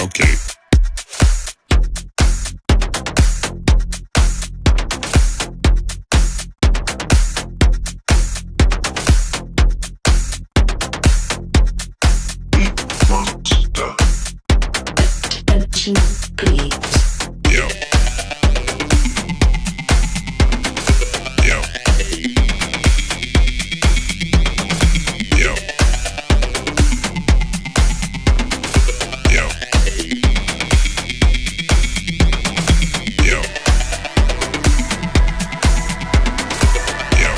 Okay. Monster. Attention, please. Yo. Yo. Yo. Yo. Yo. Yo.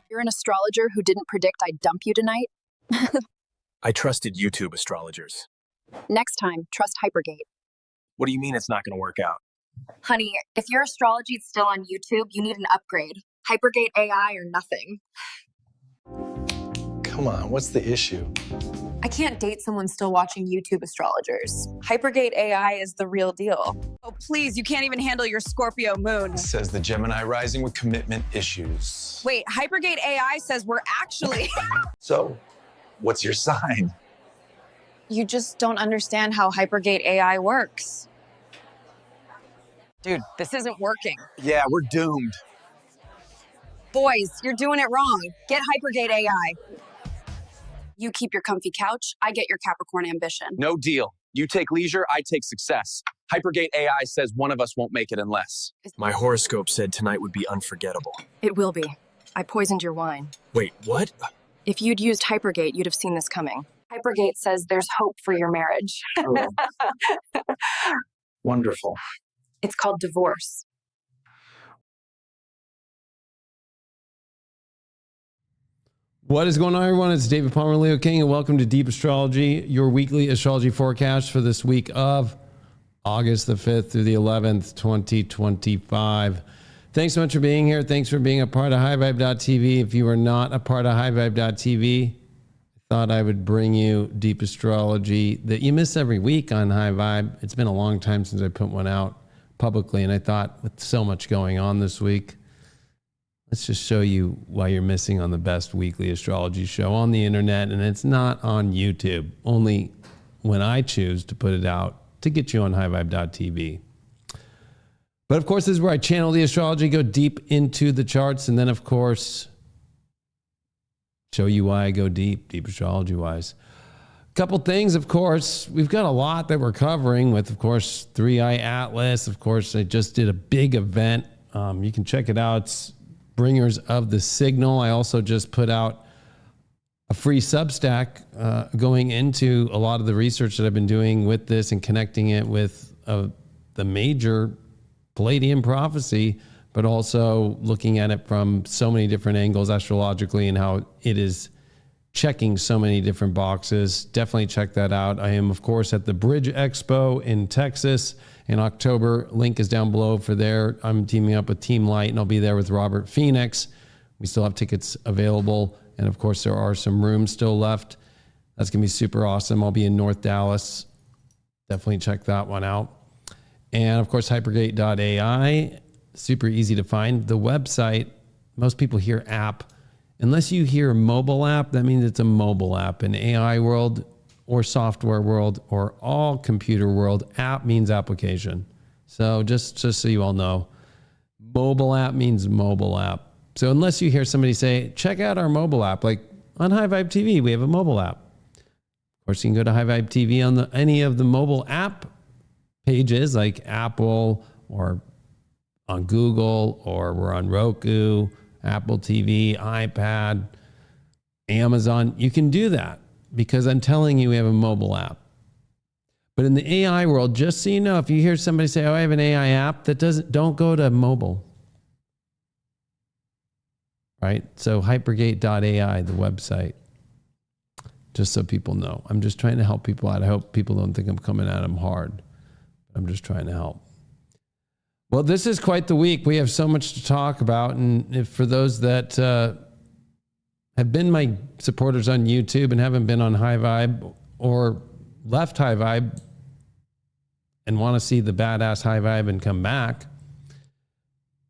You're an astrologer who didn't predict I'd dump you tonight? I trusted YouTube astrologers. Next time, trust Hypergate. What do you mean it's not going to work out? Honey, if your astrology is still on YouTube, you need an upgrade. Hypergate AI or nothing. Come on, what's the issue? I can't date someone still watching YouTube astrologers. Hypergate AI is the real deal. Oh, please, you can't even handle your Scorpio moon. Says the Gemini rising with commitment issues. Wait, Hypergate AI says we're actually... So, what's your sign? You just don't understand how Hypergate AI works. Dude, this isn't working. Yeah, we're doomed. Boys, you're doing it wrong. Get Hypergate AI. You keep your comfy couch, I get your Capricorn ambition. No deal. You take leisure, I take success. Hypergate AI says one of us won't make it unless. My horoscope said tonight would be unforgettable. It will be. I poisoned your wine. Wait, what? If you'd used Hypergate, you'd have seen this coming. Hypergate says there's hope for your marriage. Oh. Wonderful. It's called divorce. What is going on, everyone? It's David Palmer, Leo King, and welcome to Deep Astrology, your weekly astrology forecast for this week of August the 5th through the 11th, 2025. Thanks so much for being here. Thanks for being a part of highvibe.tv. If you are not a part of highvibe.tv, I thought I would bring you Deep Astrology that you miss every week on High Vibe. It's been a long time since I put one out publicly, and I thought with so much going on this week, let's just show you why you're missing on the best weekly astrology show on the internet, and it's not on YouTube, only when I choose to put it out to get you on highvibe.tv. But of course, this is where I channel the astrology, go deep into the charts, and then of course, show you why I go deep astrology-wise. A couple things, of course, we've got a lot that we're covering with, of course, 3i Atlas. Of course, I just did a big event. You can check it out. It's Bringers of the Signal. I also just put out a free Substack going into a lot of the research that I've been doing with this and connecting it with the major Palladian prophecy, but also looking at it from so many different angles astrologically and how it is checking so many different boxes. Definitely check that out. I am, of course, at the Bridge Expo in Texas in October. Link is down below for there. I'm teaming up with Team Light, and I'll be there with Robert Phoenix. We still have tickets available, and of course, there are some rooms still left. That's going to be super awesome. I'll be in North Dallas. Definitely check that one out. And of course, hypergate.ai, super easy to find. The website, most people hear app. Unless you hear mobile app, that means it's a mobile app. In AI world or software world or all computer world, app means application. So just so you all know, mobile app means mobile app. So unless you hear somebody say, check out our mobile app, like on High Vibe TV, we have a mobile app. Of course, you can go to High Vibe TV on any of the mobile app pages like Apple or on Google, or we're on Roku, Apple TV, iPad, Amazon. You can do that because I'm telling you we have a mobile app. But in the AI world, just so you know, if you hear somebody say, oh, I have an AI app, don't go to mobile. Right? So hypergate.ai, the website. Just so people know. I'm just trying to help people out. I hope people don't think I'm coming at them hard. I'm just trying to help. Well, this is quite the week. We have so much to talk about. And for those that have been my supporters on YouTube and haven't been on High Vibe or left High Vibe and want to see the badass High Vibe and come back,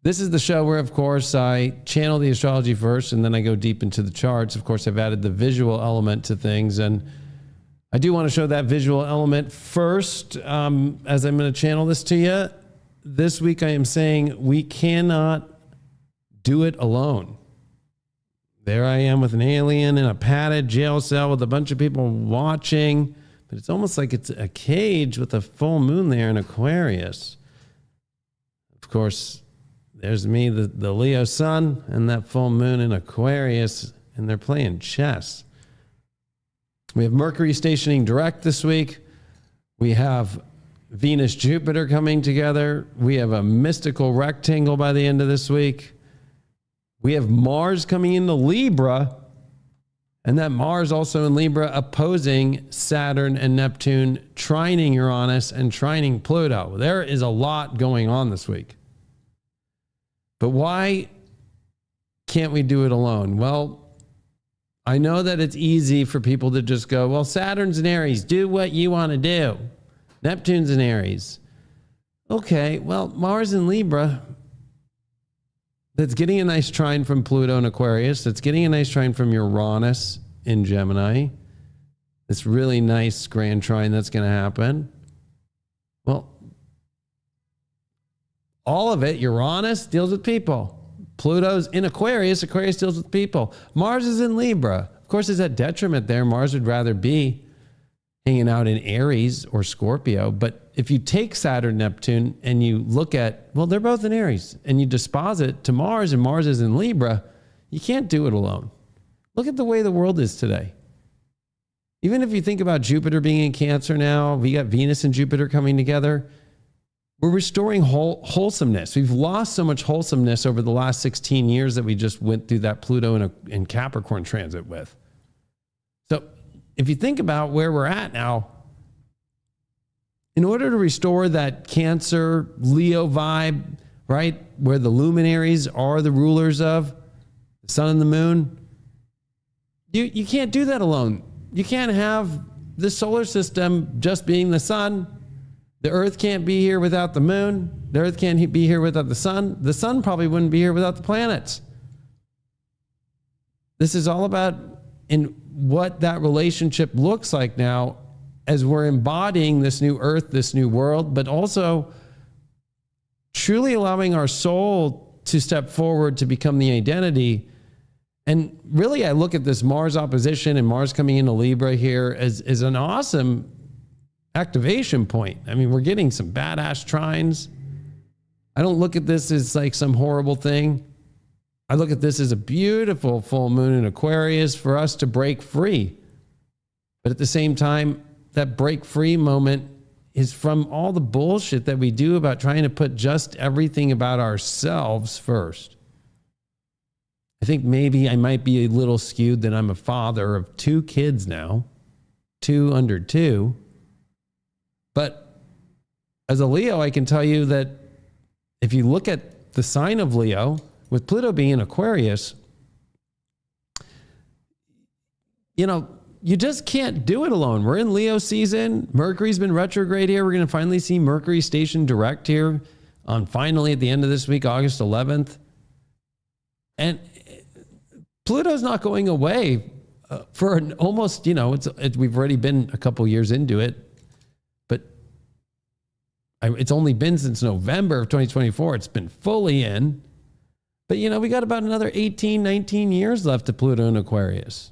this is the show where, of course, I channel the astrology first and then I go deep into the charts. Of course, I've added the visual element to things. And I do want to show that visual element first, as I'm going to channel this to you. This week I am saying we cannot do it alone. There I am with an alien in a padded jail cell with a bunch of people watching, but it's almost like it's a cage with a full moon there in Aquarius. Of course, there's me, the Leo sun, and that full moon in Aquarius, and they're playing chess. We have Mercury stationing direct this week. We have Venus, Jupiter coming together. We have a mystical rectangle by the end of this week. We have Mars coming into Libra, and that Mars also in Libra opposing Saturn and Neptune, trining Uranus and trining Pluto. There is a lot going on this week. But why can't we do it alone? Well, I know that it's easy for people to just go, well, Saturn's in Aries, do what you want to do. Neptune's in Aries. Okay, well, Mars in Libra, that's getting a nice trine from Pluto in Aquarius. That's getting a nice trine from Uranus in Gemini. This really nice grand trine that's going to happen. Well, all of it, Uranus deals with people. Pluto's in Aquarius. Aquarius deals with people. Mars is in Libra. Of course, there's that detriment there. Mars would rather be hanging out in Aries or Scorpio. But if you take Saturn, Neptune, and you look at, well, they're both in Aries, and you disposit to Mars, and Mars is in Libra, you can't do it alone. Look at the way the world is today. Even if you think about Jupiter being in Cancer now, we got Venus and Jupiter coming together. We're restoring wholesomeness. We've lost so much wholesomeness over the last 16 years that we just went through that Pluto and Capricorn transit with. So if you think about where we're at now, in order to restore that Cancer, Leo vibe, right, where the luminaries are the rulers of the sun and the moon, you can't do that alone. You can't have the solar system just being the sun. The Earth can't be here without the moon. The Earth can't be here without the sun. The sun probably wouldn't be here without the planets. This is all about in what that relationship looks like now as we're embodying this new Earth, this new world, but also truly allowing our soul to step forward to become the identity. And really, I look at this Mars opposition and Mars coming into Libra here as an awesome activation point. I mean, we're getting some badass trines. I don't look at this as like some horrible thing. I look at this as a beautiful full moon in Aquarius for us to break free. But at the same time, that break free moment is from all the bullshit that we do about trying to put just everything about ourselves first. I think maybe I might be a little skewed that I'm a father of 2 kids now, 2 under 2. But as a Leo, I can tell you that if you look at the sign of Leo, with Pluto being in Aquarius, you know, you just can't do it alone. We're in Leo season. Mercury's been retrograde here. We're going to finally see Mercury stationed direct here on finally at the end of this week, August 11th. And Pluto's not going away for an almost, you know, we've already been a couple years into it. It's only been since November of 2024. It's been fully in. But, you know, we got about another 18, 19 years left to Pluto in Aquarius.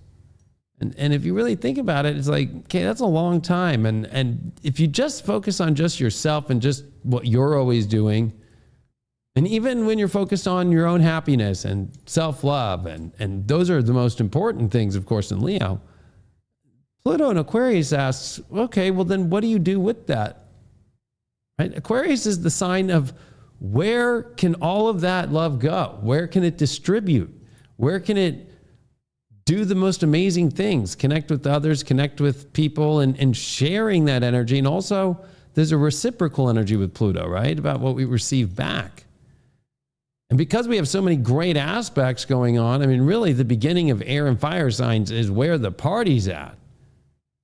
And if you really think about it, it's like, okay, that's a long time. And if you just focus on just yourself and just what you're always doing, and even when you're focused on your own happiness and self-love, and those are the most important things, of course, in Leo, Pluto in Aquarius asks, okay, well, then what do you do with that? Right? Aquarius is the sign of where can all of that love go? Where can it distribute? Where can it do the most amazing things? Connect with others, connect with people, and sharing that energy. And also, there's a reciprocal energy with Pluto, right? About what we receive back. And because we have so many great aspects going on, I mean, really the beginning of air and fire signs is where the party's at.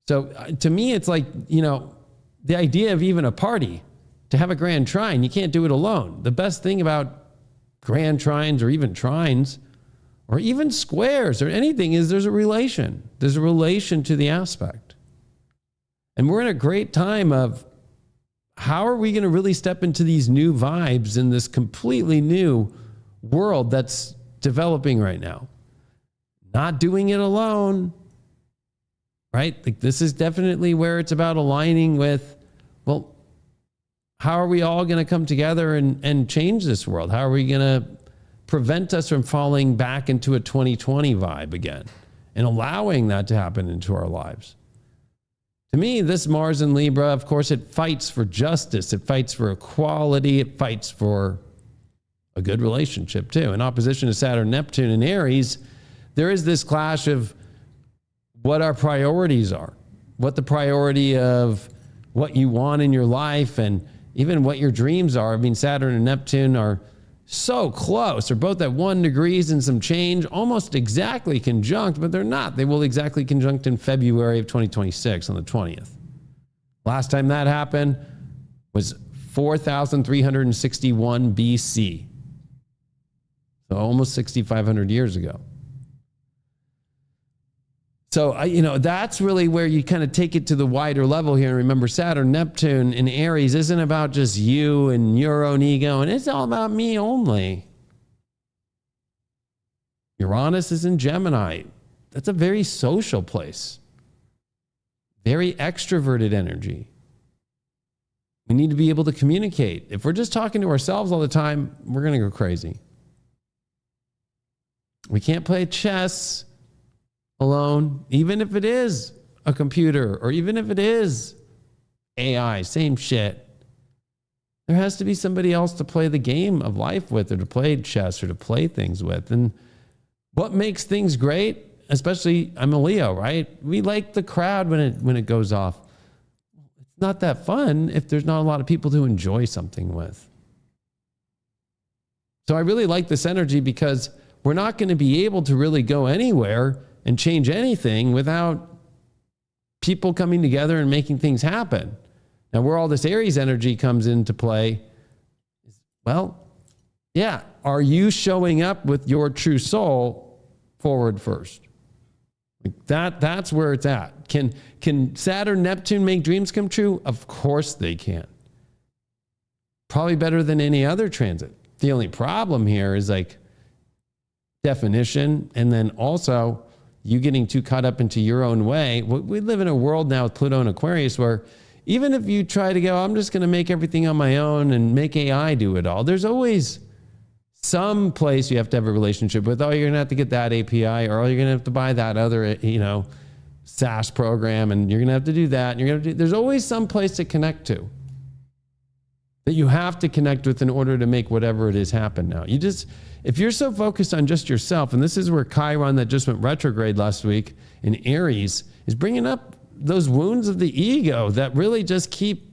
So to me, it's like, you know, the idea of even a party, to have a grand trine, you can't do it alone. The best thing about grand trines or even trines or even squares or anything is there's a relation. There's a relation to the aspect. And we're in a great time of how are we going to really step into these new vibes in this completely new world that's developing right now? Not doing it alone, right? Like this is definitely where it's about aligning with, well, how are we all going to come together and change this world? How are we going to prevent us from falling back into a 2020 vibe again and allowing that to happen into our lives? To me, this Mars in Libra, of course, it fights for justice. It fights for equality. It fights for a good relationship too. In opposition to Saturn, Neptune, and Aries, there is this clash of what our priorities are, what the priority of what you want in your life and even what your dreams are. I mean, Saturn and Neptune are so close. They're both at 1 degree and some change, almost exactly conjunct, but they're not. They will exactly conjunct in February of 2026 on the 20th. Last time that happened was 4,361 BC. So almost 6,500 years ago. So, that's really where you kind of take it to the wider level here. And remember, Saturn, Neptune, and Aries isn't about just you and your own ego, and it's all about me only. Uranus is in Gemini. That's a very social place. Very extroverted energy. We need to be able to communicate. If we're just talking to ourselves all the time, we're going to go crazy. We can't play chess alone, even if it is a computer or even if it is AI, same shit. There has to be somebody else to play the game of life with, or to play chess, or to play things with. And what makes things great, especially I'm a Leo, right? We like the crowd when it goes off. It's not that fun if there's not a lot of people to enjoy something with. So I really like this energy because we're not going to be able to really go anywhere and change anything without people coming together and making things happen. Now, where all this Aries energy comes into play is, well, yeah, are you showing up with your true soul forward first? Like that's where it's at. Can Saturn, Neptune make dreams come true? Of course they can. Probably better than any other transit. The only problem here is like definition, and then also you getting too caught up into your own way. We live in a world now with Pluto and Aquarius where even if you try to go, I'm just going to make everything on my own and make AI do it all, there's always some place you have to have a relationship with. Oh, you're going to have to get that API, or oh, you're going to have to buy that other, SaaS program, and you're going to have to do that. And you're going to there's always some place to connect to that you have to connect with in order to make whatever it is happen now. If you're so focused on just yourself, and this is where Chiron that just went retrograde last week in Aries is bringing up those wounds of the ego that really just keep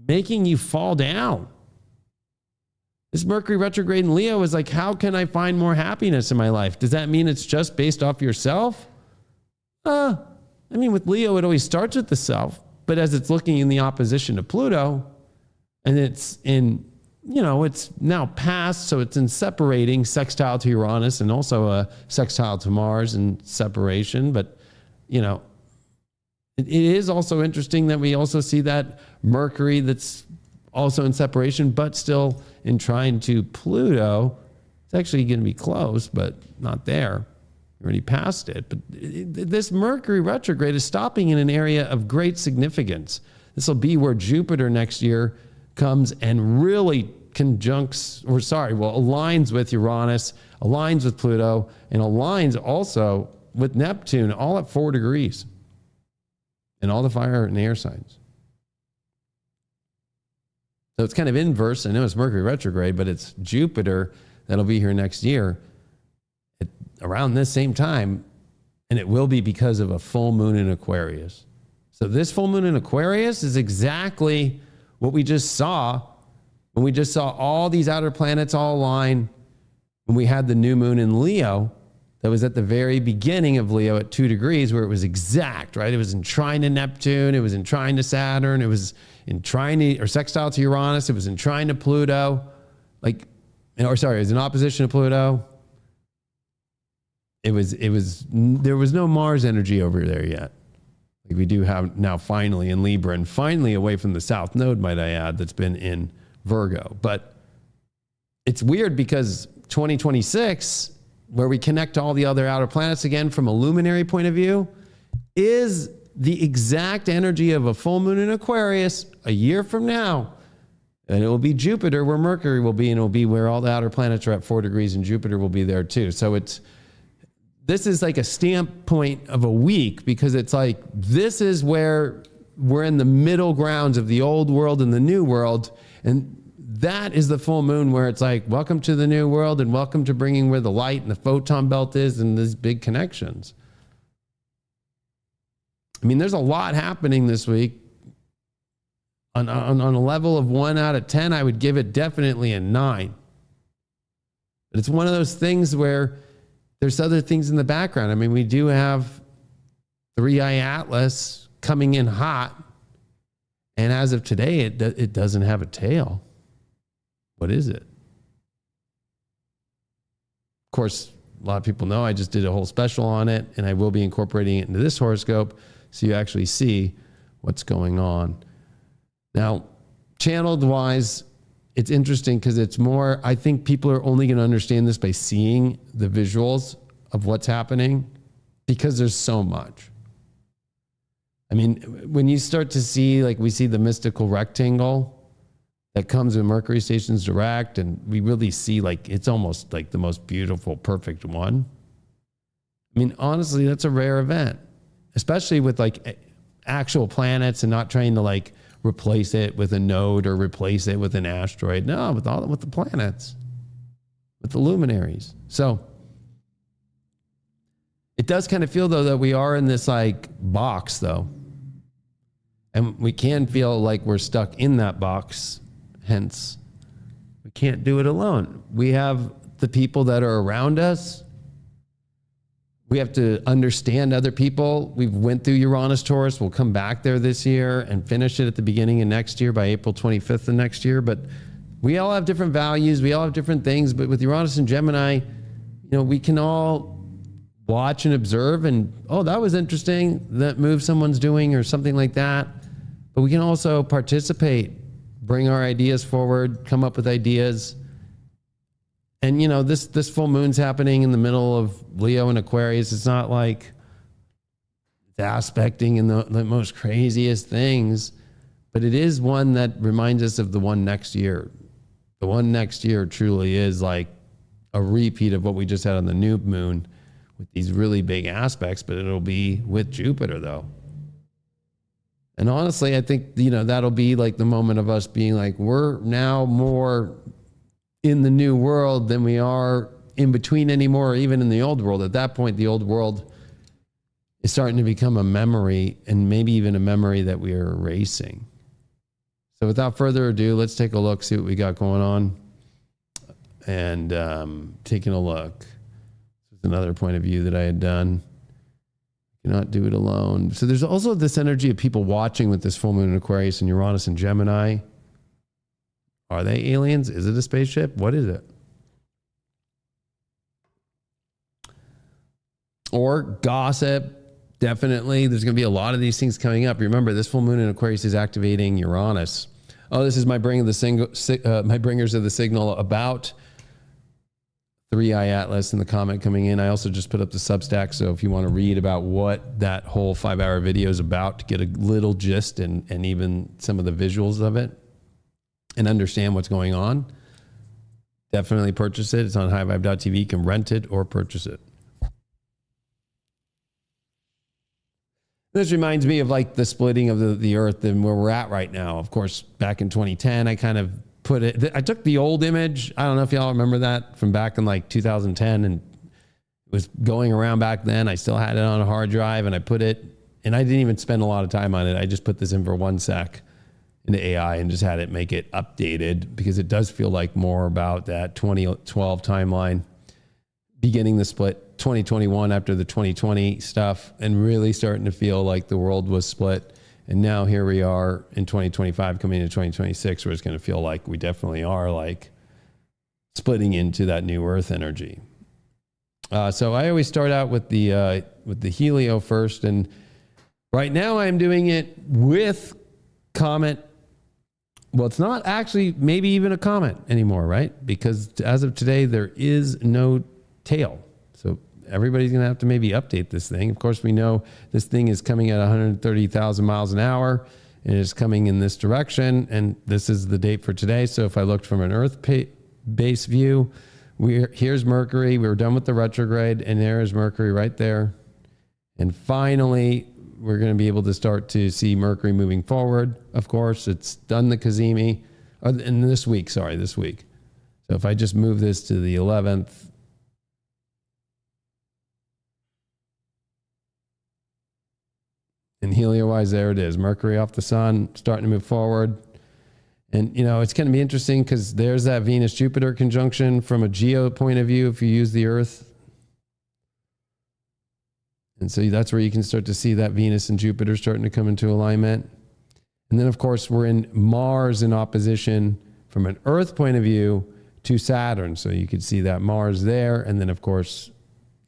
making you fall down. This Mercury retrograde in Leo is like, how can I find more happiness in my life? Does that mean it's just based off yourself? With Leo, it always starts with the self, but as it's looking in the opposition to Pluto, and it's in, it's now past, so it's in separating, sextile to Uranus, and also a sextile to Mars in separation. But, it is also interesting that we also see that Mercury that's also in separation, but still in trine to Pluto. It's actually going to be close, but not there. Already passed it. But this Mercury retrograde is stopping in an area of great significance. This will be where Jupiter next year comes and really aligns with Uranus, aligns with Pluto, and aligns also with Neptune, all at 4 degrees in all the fire and air signs. So it's kind of inverse. I know it's Mercury retrograde, but it's Jupiter that'll be here next year around this same time, and it will be because of a full moon in Aquarius. So this full moon in Aquarius is exactly what we just saw when we just saw all these outer planets all align when we had the new moon in Leo that was at the very beginning of Leo at 2 degrees, where it was exact, right? It was in trine to Neptune, it was in trine to Saturn, it was in trine to, or sextile to Uranus, it was in trine to Pluto, it was in opposition to Pluto. There was no Mars energy over there yet. Like we do have now finally in Libra, and finally away from the South Node, might I add, that's been in Virgo. But it's weird because 2026, where we connect to all the other outer planets again from a luminary point of view, is the exact energy of a full moon in Aquarius a year from now. And it will be Jupiter where Mercury will be, and it will be where all the outer planets are at 4 degrees, and Jupiter will be there too. So this is like a stamp point of a week, because it's like, this is where we're in the middle grounds of the old world and the new world. And that is the full moon where it's like, welcome to the new world, and welcome to bringing where the light and the photon belt is, and these big connections. I mean, there's a lot happening this week. On a level of 1 out of 10, I would give it definitely a 9. But it's one of those things where there's other things in the background. I mean, we do have 3i Atlas coming in hot. And as of today, it doesn't have a tail. What is it? Of course, a lot of people know I just did a whole special on it, and I will be incorporating it into this horoscope so you actually see what's going on. Now, channeled wise, it's interesting because it's more, I think people are only going to understand this by seeing the visuals of what's happening, because there's so much. I mean, when you start to see, like we see the mystical rectangle that comes with Mercury stations direct, and we really see like, it's almost like the most beautiful, perfect one. I mean, honestly, that's a rare event, especially with like actual planets and not trying to like replace it with a node or replace it with an asteroid. No, with the planets, with the luminaries. So it does kind of feel though that we are in this like box though. And we can feel like we're stuck in that box. Hence, we can't do it alone. We have the people that are around us. We have to understand other people. We've went through Uranus Taurus. We'll come back there this year and finish it at the beginning of next year by April 25th of next year. But we all have different values. We all have different things. But with Uranus and Gemini, you know, we can all watch and observe and, oh, that was interesting, that move someone's doing or something like that. But we can also participate, bring our ideas forward, come up with ideas. And, you know, this full moon's happening in the middle of Leo and Aquarius. It's not like it's aspecting in the most craziest things, but it is one that reminds us of the one next year. The one next year truly is like a repeat of what we just had on the new moon with these really big aspects, but it'll be with Jupiter though. And honestly, I think, you know, that'll be like the moment of us being like, we're now more in the new world than we are in between anymore, or even in the old world. At that point, the old world is starting to become a memory, and maybe even a memory that we are erasing. So without further ado, let's take a look, see what we got going on. And taking a look. This is another point of view that I had done. Cannot do it alone. So there's also this energy of people watching with this full moon in Aquarius and Uranus and Gemini. Are they aliens? Is it a spaceship? What is it? Or gossip. Definitely. There's going to be a lot of these things coming up. Remember, this full moon in Aquarius is activating Uranus. Oh, this is my bringers of the signal about 3i Atlas in the comment coming in. I also just put up the Substack, so if you want to read about what that whole 5-hour video is about to get a little gist and even some of the visuals of it and understand what's going on, definitely purchase it. It's on highvibe.tv. You can rent it or purchase it. This reminds me of like the splitting of the earth and where we're at right now. Of course, back in 2010, I kind of put it, I took the old image. I don't know if y'all remember that from back in like 2010, and it was going around back then. I still had it on a hard drive, and I put it, and I didn't even spend a lot of time on it. I just put this in for 1 sec into AI and just had it make it updated, because it does feel like more about that 2012 timeline, beginning the split 2021 after the 2020 stuff, and really starting to feel like the world was split. And now here we are in 2025 coming into 2026, where it's going to feel like we definitely are like splitting into that new earth energy. So I always start out with the Helio first, and Right now, I'm doing it with comet. Well, it's not actually maybe even a comet anymore, right? Because as of today, there is no tail. So everybody's going to have to maybe update this thing. Of course, we know this thing is coming at 130,000 miles an hour and it's coming in this direction. And this is the date for today. So if I looked from an Earth-based view, here's Mercury. We were done with the retrograde, and there is Mercury right there. And finally, we're going to be able to start to see Mercury moving forward. Of course, it's done the Cazimi, in this week. So if I just move this to the 11th, and helio-wise, there it is. Mercury off the sun, starting to move forward. And, it's going to be interesting because there's that Venus-Jupiter conjunction from a geo point of view if you use the Earth. And so that's where you can start to see that Venus and Jupiter starting to come into alignment. And then, of course, we're in Mars in opposition from an Earth point of view to Saturn. So you could see that Mars there. And then, of course,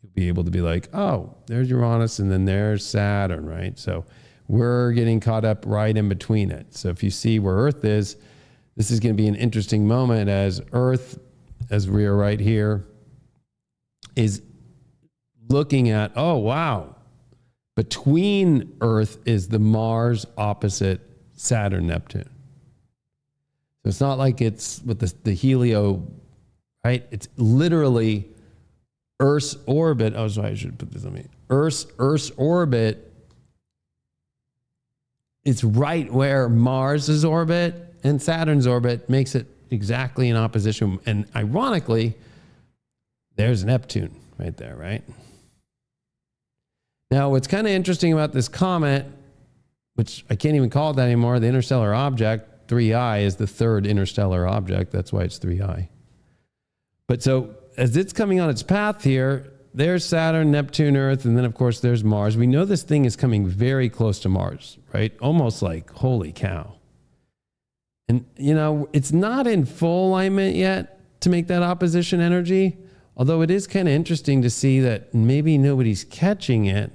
you'll be able to be like, oh, there's Uranus and then there's Saturn, right? So we're getting caught up right in between it. So if you see where Earth is, this is going to be an interesting moment as Earth, as we are right here, is looking at, oh, wow. Between Earth is the Mars opposite Saturn, Neptune. So it's not like it's with the helio, right? It's literally Earth's orbit. Oh, sorry, I should put this on me. Earth's orbit. It's right where Mars's orbit and Saturn's orbit makes it exactly in opposition. And ironically, there's Neptune right there, right? Now, what's kind of interesting about this comet, which I can't even call it that anymore, the interstellar object, 3I is the third interstellar object. That's why it's 3I. But so as it's coming on its path here, there's Saturn, Neptune, Earth, and then, of course, there's Mars. We know this thing is coming very close to Mars, right? Almost like, holy cow. And, it's not in full alignment yet to make that opposition energy, although it is kind of interesting to see that maybe nobody's catching it.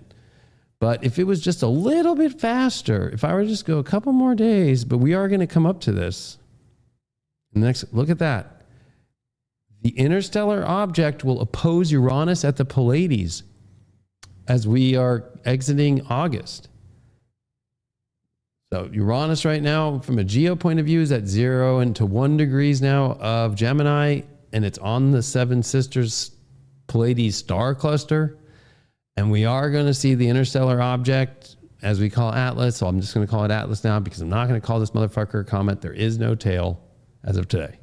But if it was just a little bit faster, if I were to just go a couple more days, but we are going to come up to this. Next, look at that. The interstellar object will oppose Uranus at the Pleiades as we are exiting August. So Uranus right now, from a geo point of view, is at 0 into 1 degrees now of Gemini, and it's on the Seven Sisters Pleiades star cluster. And we are going to see the interstellar object, as we call Atlas. So I'm just going to call it Atlas now because I'm not going to call this motherfucker a comet. There is no tail as of today.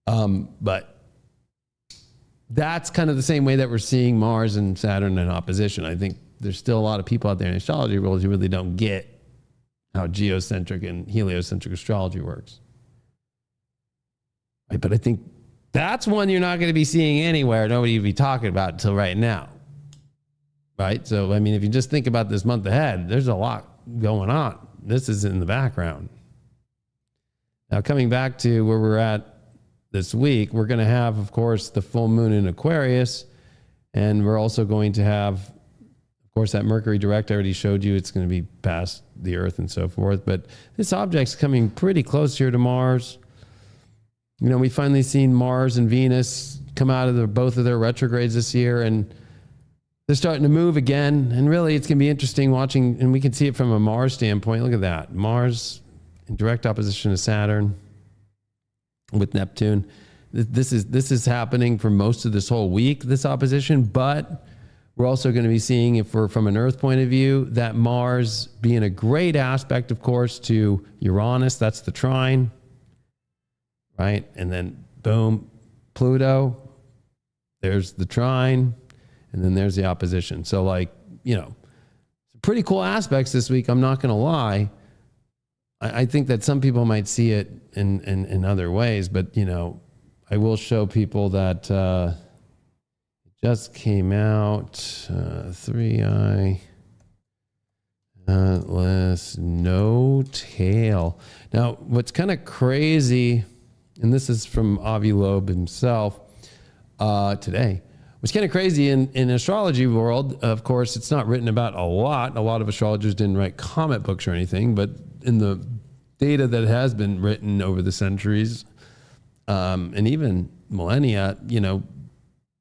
But that's kind of the same way that we're seeing Mars and Saturn in opposition. I think there's still a lot of people out there in astrology world who really don't get how geocentric and heliocentric astrology works. Right? But I think that's one you're not going to be seeing anywhere. Nobody will be talking about until right now. Right? So, I mean, if you just think about this month ahead, there's a lot going on. This is in the background. Now, coming back to where we're at this week, we're going to have, of course, the full moon in Aquarius. And we're also going to have, of course, that Mercury direct I already showed you. It's going to be past the Earth and so forth. But this object's coming pretty close here to Mars. We finally seen Mars and Venus come out of both of their retrogrades this year, and they're starting to move again. And really, it's going to be interesting watching, and we can see it from a Mars standpoint. Look at that. Mars in direct opposition to Saturn with Neptune. This is happening for most of this whole week, this opposition, but we're also going to be seeing, if we're from an Earth point of view, that Mars being a great aspect, of course, to Uranus. That's the trine. Right? And then, boom, Pluto, there's the trine, and then there's the opposition. So, some pretty cool aspects this week, I'm not going to lie. I think that some people might see it in other ways, but, I will show people that it just came out, 3i, Atlas, no tail. Now, what's kind of crazy, and this is from Avi Loeb himself today. Which is kind of crazy in astrology world. Of course, it's not written about a lot. A lot of astrologers didn't write comic books or anything, but in the data that has been written over the centuries, and even millennia, you know,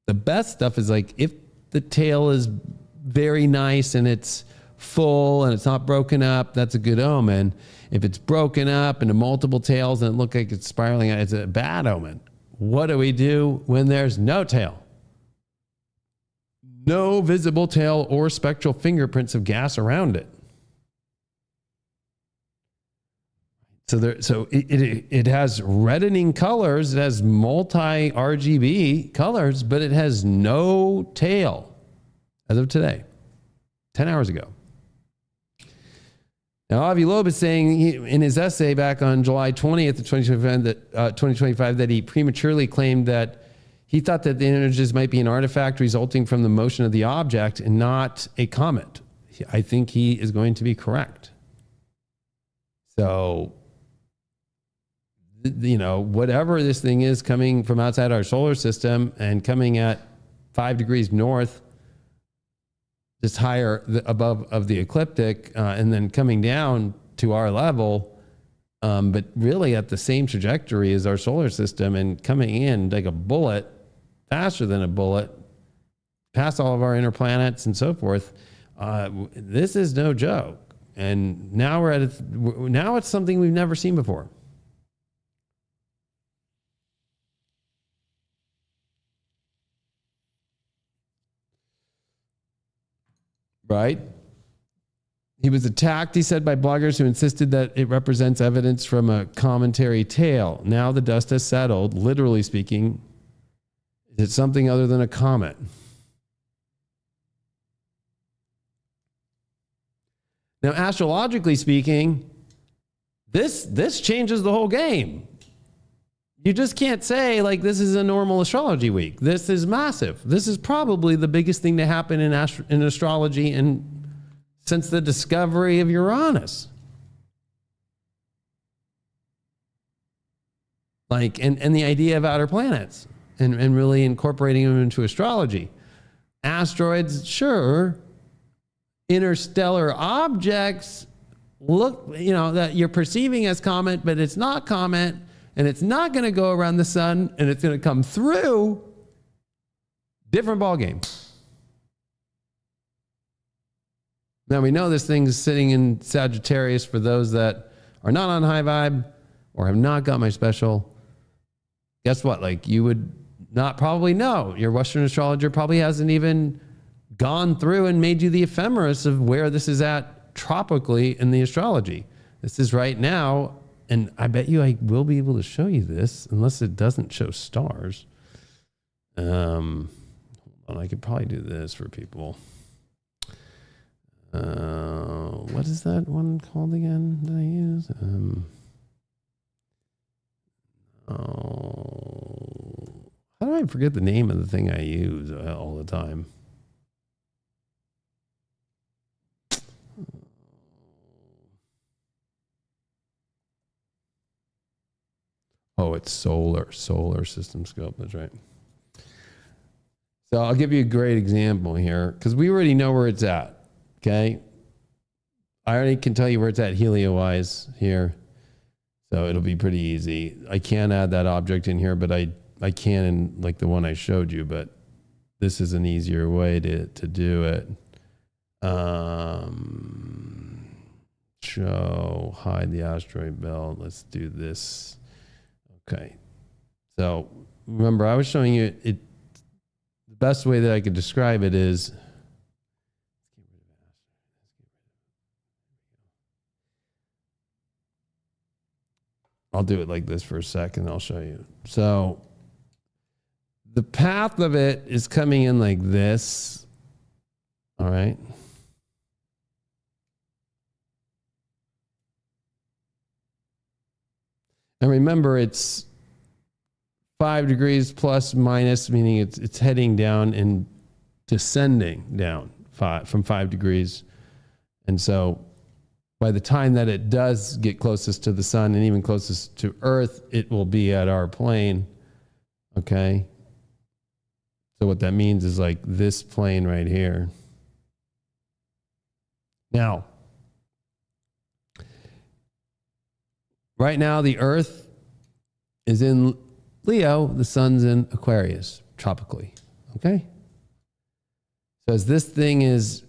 the best stuff is like if the tail is very nice and it's full and it's not broken up, that's a good omen. If it's broken up into multiple tails and it looks like it's spiraling, it's a bad omen. What do we do when there's no tail? No visible tail or spectral fingerprints of gas around it. So it has reddening colors, it has multi RGB colors, but it has no tail as of today, 10 hours ago. Now, Avi Loeb is saying in his essay back on July 20th of 2025 that he prematurely claimed that he thought that the images might be an artifact resulting from the motion of the object and not a comet. I think he is going to be correct. So, you know, whatever this thing is coming from outside our solar system and coming at 5 degrees north, just higher above of the ecliptic, and then coming down to our level, but really at the same trajectory as our solar system and coming in like a bullet, faster than a bullet, past all of our inner planets and so forth. This is no joke. And now now it's something we've never seen before. Right? He was attacked, he said, by bloggers who insisted that it represents evidence from a cometary tail. Now the dust has settled, literally speaking. Is it something other than a comet? Now, astrologically speaking, this changes the whole game. You just can't say, like, this is a normal astrology week. This is massive. This is probably the biggest thing to happen in astrology since the discovery of Uranus. Like, and the idea of outer planets and really incorporating them into astrology. Asteroids, sure. Interstellar objects, look, you know, that you're perceiving as comet, but it's not comet. And it's not going to go around the sun, and it's going to come through. Different ballgame. Now we know this thing's sitting in Sagittarius for those that are not on high vibe or have not got my special. Guess what? Like, you would not probably know. Your Western astrologer probably hasn't even gone through and made you the ephemeris of where this is at tropically in the astrology. This is right now. And I bet you I will be able to show you this unless it doesn't show stars. Hold on, I could probably do this for people. What is that one called again that I use? How do I forget the name of the thing I use all the time? Oh, it's solar system scope. That's right. So I'll give you a great example here because we already know where it's at. Okay. I already can tell you where it's at helio-wise here. So it'll be pretty easy. I can't add that object in here, but I can in like the one I showed you, but this is an easier way to do it. Show, hide the asteroid belt. Let's do this. Okay, so remember I was showing you it. The best way that I could describe it is, I'll do it like this for a second. I'll show you. So the path of it is coming in like this. All right. And remember, it's 5 degrees plus minus, meaning it's heading down and descending down from 5 degrees. And so by the time that it does get closest to the sun and even closest to Earth, it will be at our plane. Okay. So what that means is like this plane right here. Now, right now the Earth is in Leo, the sun's in Aquarius, tropically. Okay? So as this thing is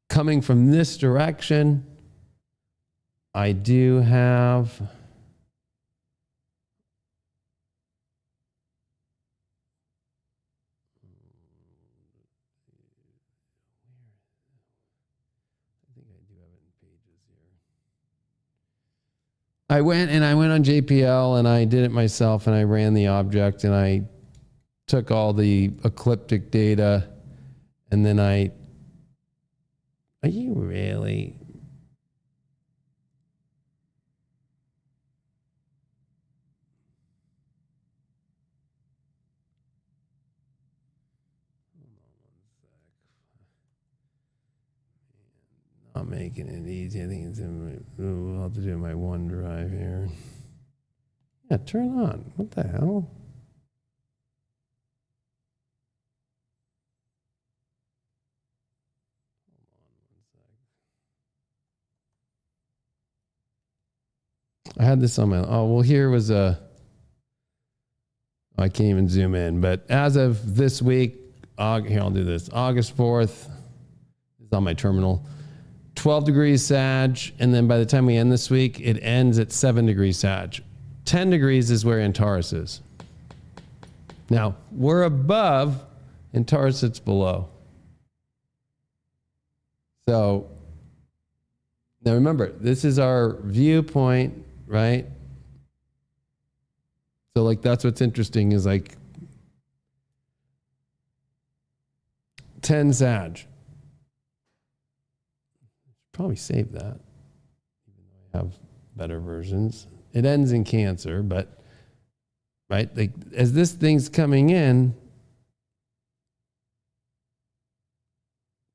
coming from this direction, I do have I went on JPL and I did it myself and I ran the object and I took all the ecliptic data and then are you really? Not making it easy. I think we'll have to do my OneDrive here. Yeah, turn on. What the hell? I had this on my, here was I can't even zoom in, but as of this week, here, I'll do this. August 4th is on my terminal. 12 degrees Sag, and then by the time we end this week, it ends at 7 degrees Sag. 10 degrees is where Antares is. Now, we're above, Antares sits below. So, now remember, this is our viewpoint, right? So, like, that's what's interesting is like 10 Sag. Probably save that, even though I have better versions. It ends in Cancer, but right, like as this thing's coming in,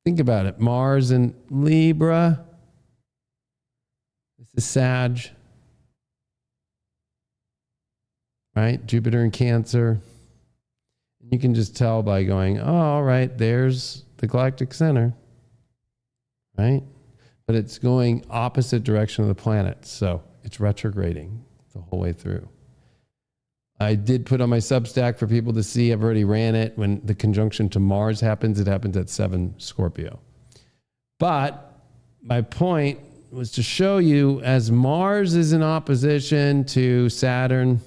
think about it. Mars in Libra. This is Sag. Right? Jupiter in Cancer. You can just tell by going, oh, all right, there's the galactic center. Right? But it's going opposite direction of the planet. So it's retrograding the whole way through. I did put on my Substack for people to see. I've already ran it. When the conjunction to Mars happens, it happens at 7 Scorpio. But my point was to show you as Mars is in opposition to Saturn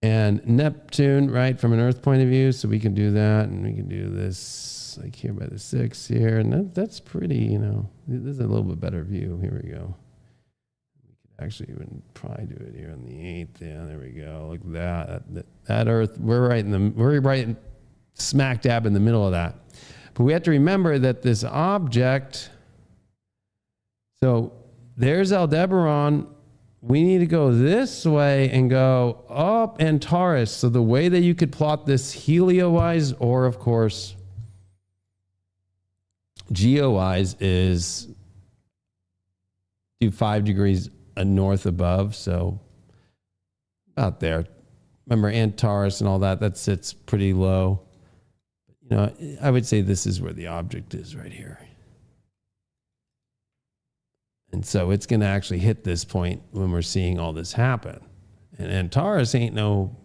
and Neptune, right, from an Earth point of view. So we can do that and we can do this. Like here by the 6 here, and that's pretty, this is a little bit better view. Here we go. We could actually even probably do it here on the 8th. Yeah, there we go. Look at that Earth. We're right smack dab in the middle of that. But we have to remember that this object, so there's Aldebaran. We need to go this way and go up Antares. So the way that you could plot this helio-wise, or of course geo-wise, is do 5 degrees north above, so about there. Remember Antares and all that sits pretty low. I would say this is where the object is right here. And so it's going to actually hit this point when we're seeing all this happen. And Antares ain't no...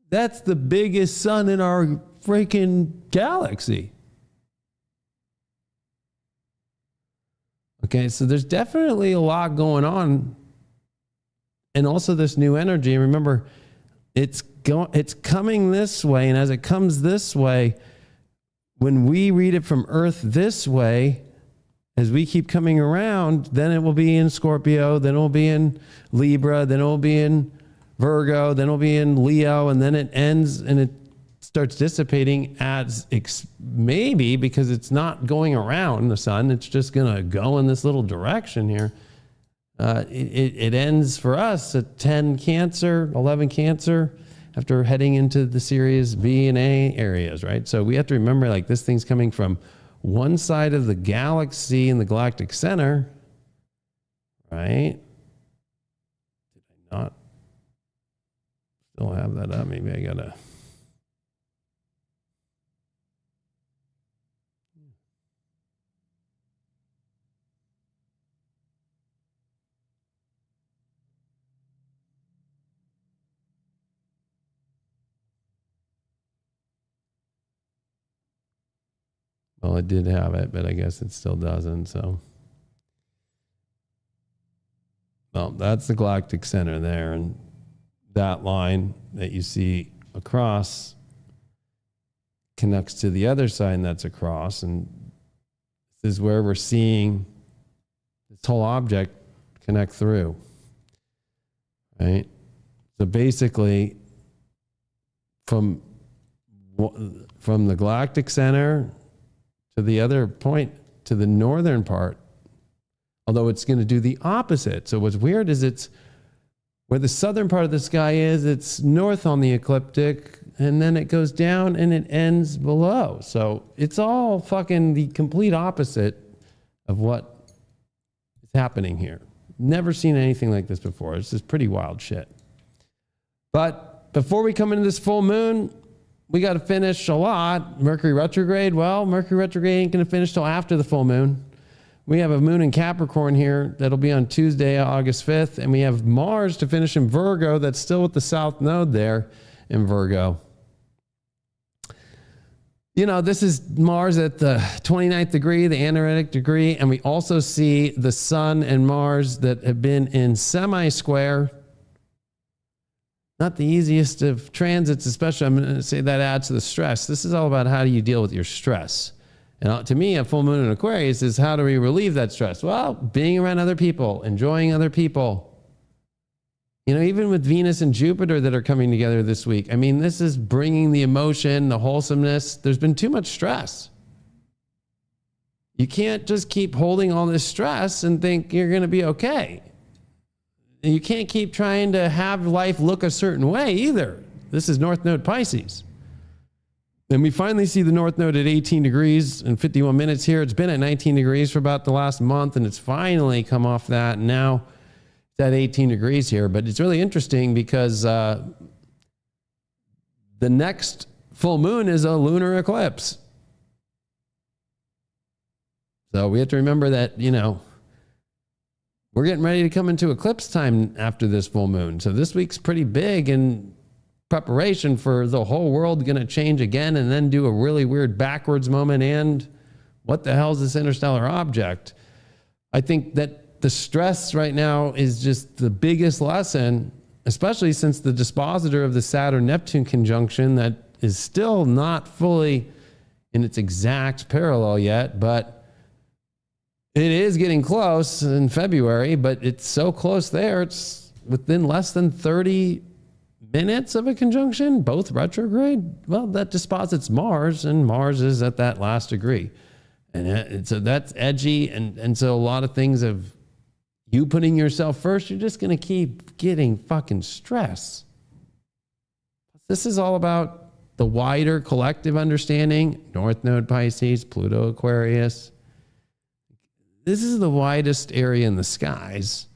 That's the biggest sun in our freaking galaxy. Okay, so there's definitely a lot going on. And also this new energy. Remember, it's coming this way, and as it comes this way, when we read it from Earth this way, as we keep coming around, then it will be in Scorpio, then it will be in Libra, then it will be in Virgo, then it will be in Leo, and then it ends and it starts dissipating as maybe because it's not going around the sun, it's just going to go in this little direction here. It ends for us at 10 Cancer, 11 Cancer, after heading into the Sirius B and A areas, right? So we have to remember, like, this thing's coming from one side of the galaxy in the galactic center, right? Did I not? still have that up. Maybe I gotta. Well, it did have it, but I guess it still doesn't. So, well, that's the galactic center there. And that line that you see across connects to the other side, and that's across. And this is where we're seeing this whole object connect through. Right? So basically, from the galactic center to the other point, to the northern part, although it's going to do the opposite. So what's weird is it's where the southern part of the sky is, it's north on the ecliptic, and then it goes down and it ends below. So it's all fucking the complete opposite of what is happening here. Never seen anything like this before. It's just pretty wild shit. But before we come into this full moon, we got to finish a lot. Mercury retrograde. Well, Mercury retrograde ain't going to finish till after the full moon. We have a moon in Capricorn here that'll be on Tuesday, August 5th. And we have Mars to finish in Virgo. That's still with the South Node there in Virgo. You know, this is Mars at the 29th degree, the anaretic degree. And we also see the Sun and Mars that have been in semi-square. Not the easiest of transits, especially. I'm going to say that adds to the stress. This is all about how do you deal with your stress. And to me, a full moon in Aquarius is how do we relieve that stress? Well, being around other people, enjoying other people. You know, even with Venus and Jupiter that are coming together this week. I mean, this is bringing the emotion, the wholesomeness. There's been too much stress. You can't just keep holding all this stress and think you're going to be okay. And you can't keep trying to have life look a certain way either. This is North Node Pisces. And we finally see the North Node at 18 degrees and 51 minutes here. It's been at 19 degrees for about the last month, and it's finally come off that. And now it's at 18 degrees here. But it's really interesting because the next full moon is a lunar eclipse. So we have to remember that, you know, we're getting ready to come into eclipse time after this full moon. So this week's pretty big in preparation for the whole world going to change again and then do a really weird backwards moment. And what the hell is this interstellar object? I think that the stress right now is just the biggest lesson, especially since the dispositor of the Saturn-Neptune conjunction that is still not fully in its exact parallel yet, but it is getting close in February, but it's so close there. It's within less than 30 minutes of a conjunction, both retrograde. Well, that disposits Mars, and Mars is at that last degree. And so that's edgy. And so a lot of things of you putting yourself first, you're just going to keep getting fucking stress. This is all about the wider collective understanding. North Node Pisces, Pluto Aquarius. This is the widest area in the skies.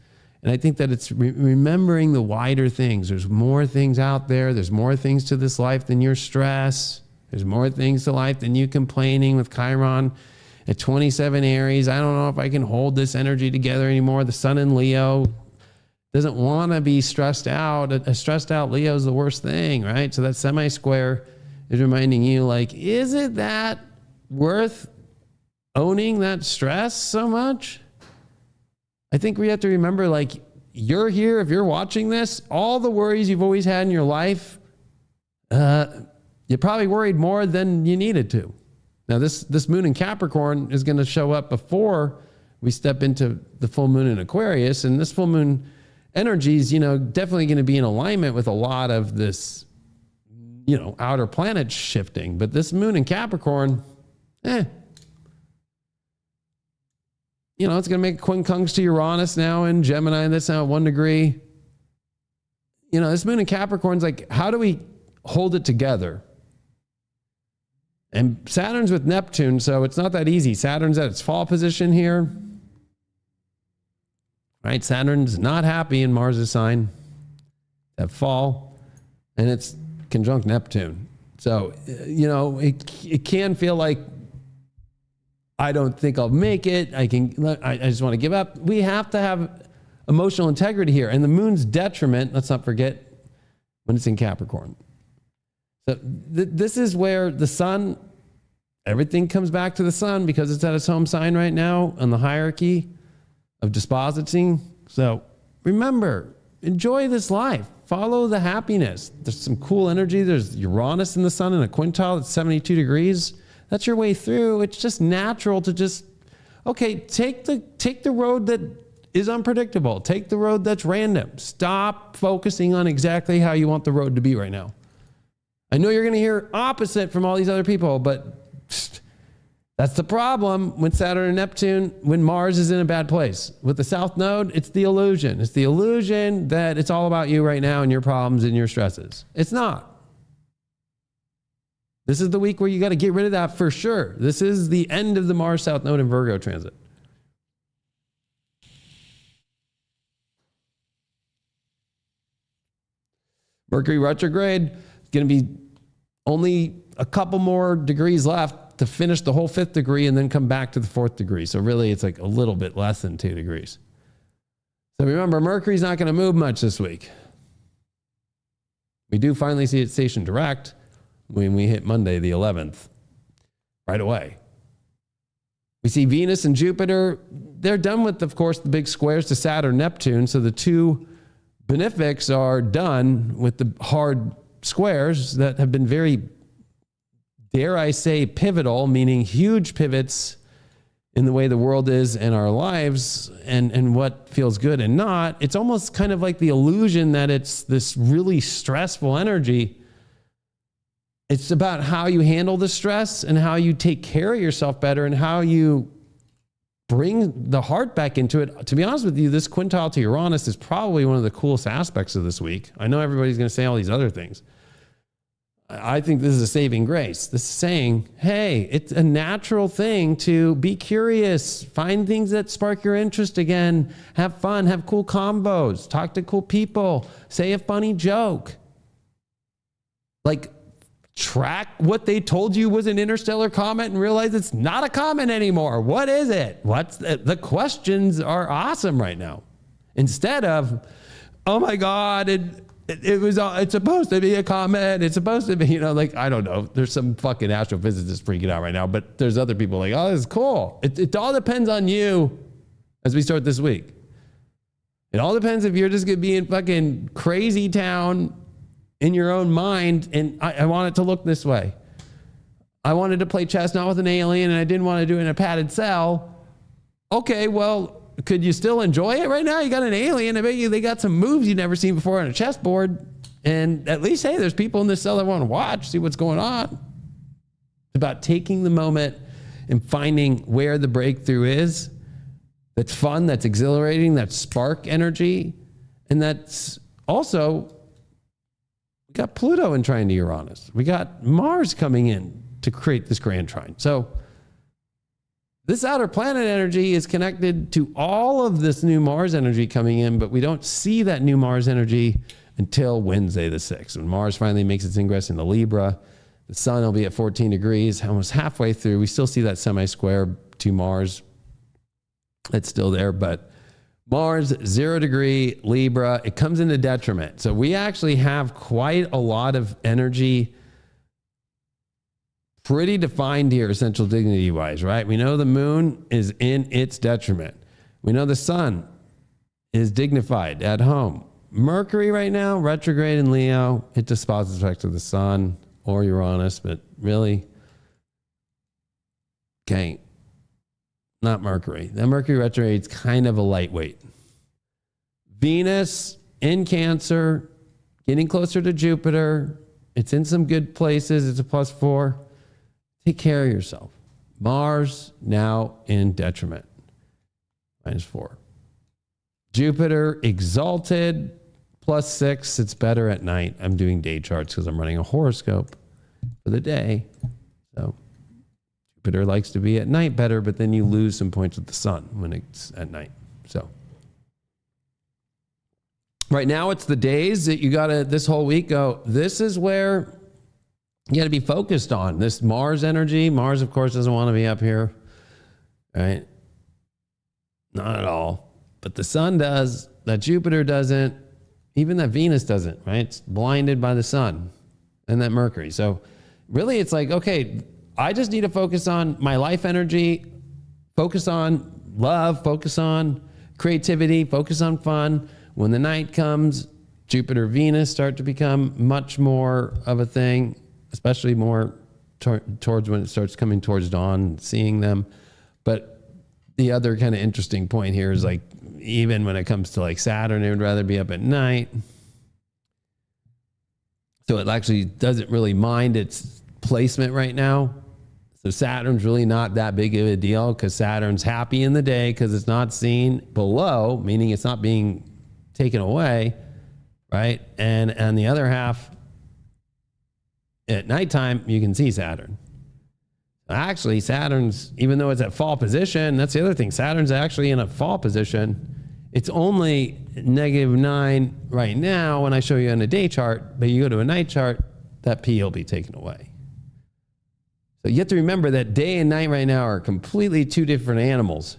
And I think that it's remembering the wider things. There's more things out there. There's more things to this life than your stress. There's more things to life than you complaining with Chiron at 27 Aries. I don't know if I can hold this energy together anymore. The sun in Leo doesn't want to be stressed out. A stressed out Leo is the worst thing, right? So that semi-square is reminding you, like, is it that worth owning that stress so much? I think we have to remember, like, you're here, if you're watching this, all the worries you've always had in your life, you probably worried more than you needed to. Now, this moon in Capricorn is going to show up before we step into the full moon in Aquarius, and this full moon energy is, you know, definitely going to be in alignment with a lot of this, you know, outer planet shifting. But this moon in Capricorn, you know, it's going to make quincunx to Uranus now in Gemini. That's now at 1 degree. You know, this moon in Capricorn's like, how do we hold it together? And Saturn's with Neptune, so it's not that easy. Saturn's at its fall position here. Right? Saturn's not happy in Mars' sign. At fall. and it's conjunct Neptune. So, it can feel like I don't think I'll make it. I just want to give up. We have to have emotional integrity here. And the moon's detriment, let's not forget, when it's in Capricorn. So this is where the sun, everything comes back to the sun because it's at its home sign right now on the hierarchy of dispositing. So remember, enjoy this life. Follow the happiness. There's some cool energy. There's Uranus in the sun in a quintile at 72 degrees. That's your way through. It's just natural to just, okay, take the road that is unpredictable. Take the road that's random. Stop focusing on exactly how you want the road to be right now. I know you're going to hear opposite from all these other people, but that's the problem with Saturn and Neptune when Mars is in a bad place. With the South Node, it's the illusion. It's the illusion that it's all about you right now and your problems and your stresses. It's not. This is the week where you got to get rid of that for sure. This is the end of the Mars South Node in Virgo transit. Mercury retrograde is going to be only a couple more degrees left to finish the whole 5th degree and then come back to the 4th degree. So really it's like a little bit less than 2 degrees. So remember, Mercury's not going to move much this week. We do finally see it station direct when we hit Monday the 11th, right away. We see Venus and Jupiter. They're done with, of course, the big squares to Saturn, Neptune. So the two benefics are done with the hard squares that have been very, dare I say, pivotal, meaning huge pivots in the way the world is and our lives and what feels good and not. It's almost kind of like the illusion that it's this really stressful energy. It's about how you handle the stress and how you take care of yourself better and how you bring the heart back into it. To be honest with you, this quintile to Uranus is probably one of the coolest aspects of this week. I know everybody's going to say all these other things. I think this is a saving grace. This is saying, hey, it's a natural thing to be curious, find things that spark your interest again, have fun, have cool combos, talk to cool people, say a funny joke. Like, track what they told you was an interstellar comment and realize it's not a comment anymore. What is it? The questions are awesome right now. Instead of, oh my God, it's supposed to be a comment. It's supposed to be, I don't know. There's some fucking astrophysicist freaking out right now, but there's other people like, oh, this is cool. It all depends on you as we start this week. It all depends if you're just going to be in fucking crazy town in your own mind, and I want it to look this way. I wanted to play chess not with an alien, and I didn't want to do it in a padded cell. Okay, well, could you still enjoy it right now? You got an alien. I bet you they got some moves you've never seen before on a chessboard. And at least, hey, there's people in this cell that want to watch, see what's going on. It's about taking the moment and finding where the breakthrough is. That's fun, that's exhilarating, that's spark energy, and that's also, we got Pluto in trine to Uranus. We got Mars coming in to create this grand trine. So this outer planet energy is connected to all of this new Mars energy coming in, but we don't see that new Mars energy until Wednesday the 6th. When Mars finally makes its ingress into Libra, the sun will be at 14 degrees, almost halfway through. We still see that semi-square to Mars. It's still there, but Mars, 0 degree, Libra, it comes into detriment. So we actually have quite a lot of energy pretty defined here, essential dignity wise, right? We know the moon is in its detriment. We know the sun is dignified at home. Mercury right now, retrograde in Leo, it disposes effect of the sun or Uranus, but really, okay, not Mercury. The Mercury retrograde is kind of a lightweight. Venus in Cancer, getting closer to Jupiter. It's in some good places. It's a +4. Take care of yourself. Mars now in detriment, -4. Jupiter exalted, +6. It's better at night. I'm doing day charts because I'm running a horoscope for the day. So Jupiter likes to be at night better, but then you lose some points with the sun when it's at night. So right now it's the days that you got to this whole week go, this is where you got to be focused on this Mars energy. Mars, of course, doesn't want to be up here, right? Not at all. But the sun does, that Jupiter doesn't, even that Venus doesn't, right? It's blinded by the sun and that Mercury. So really it's like, okay, I just need to focus on my life energy, focus on love, focus on creativity, focus on fun. When the night comes, Jupiter, Venus start to become much more of a thing, especially more towards when it starts coming towards dawn, seeing them. But the other kind of interesting point here is like, even when it comes to like Saturn, it would rather be up at night. So it actually doesn't really mind its placement right now. So Saturn's really not that big of a deal because Saturn's happy in the day because it's not seen below, meaning it's not being taken away, right? And on the other half, at nighttime, you can see Saturn. Actually, Saturn's, even though it's at fall position, that's the other thing. Saturn's actually in a fall position. It's only -9 right now when I show you on a day chart, but you go to a night chart, that P will be taken away. So you have to remember that day and night right now are completely two different animals.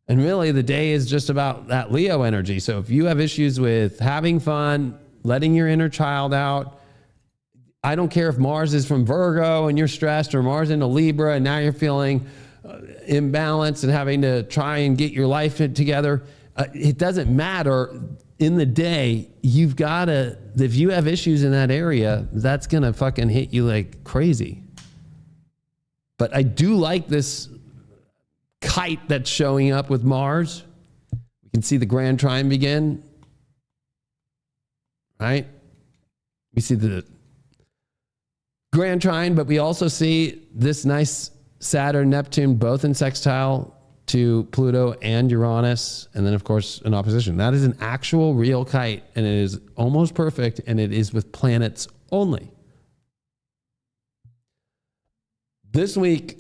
And really the day is just about that Leo energy. So if you have issues with having fun, letting your inner child out, I don't care if Mars is from Virgo and you're stressed, or Mars into Libra and now you're feeling imbalanced and having to try and get your life together. It doesn't matter. In the day, you've got to, if you have issues in that area, that's going to fucking hit you like crazy. But I do like this kite that's showing up with Mars. We can see the grand trine begin, right? We see the grand trine, but we also see this nice Saturn, Neptune, both in sextile to Pluto and Uranus, and then of course in opposition. That is an actual real kite, and it is almost perfect, and it is with planets only. This week,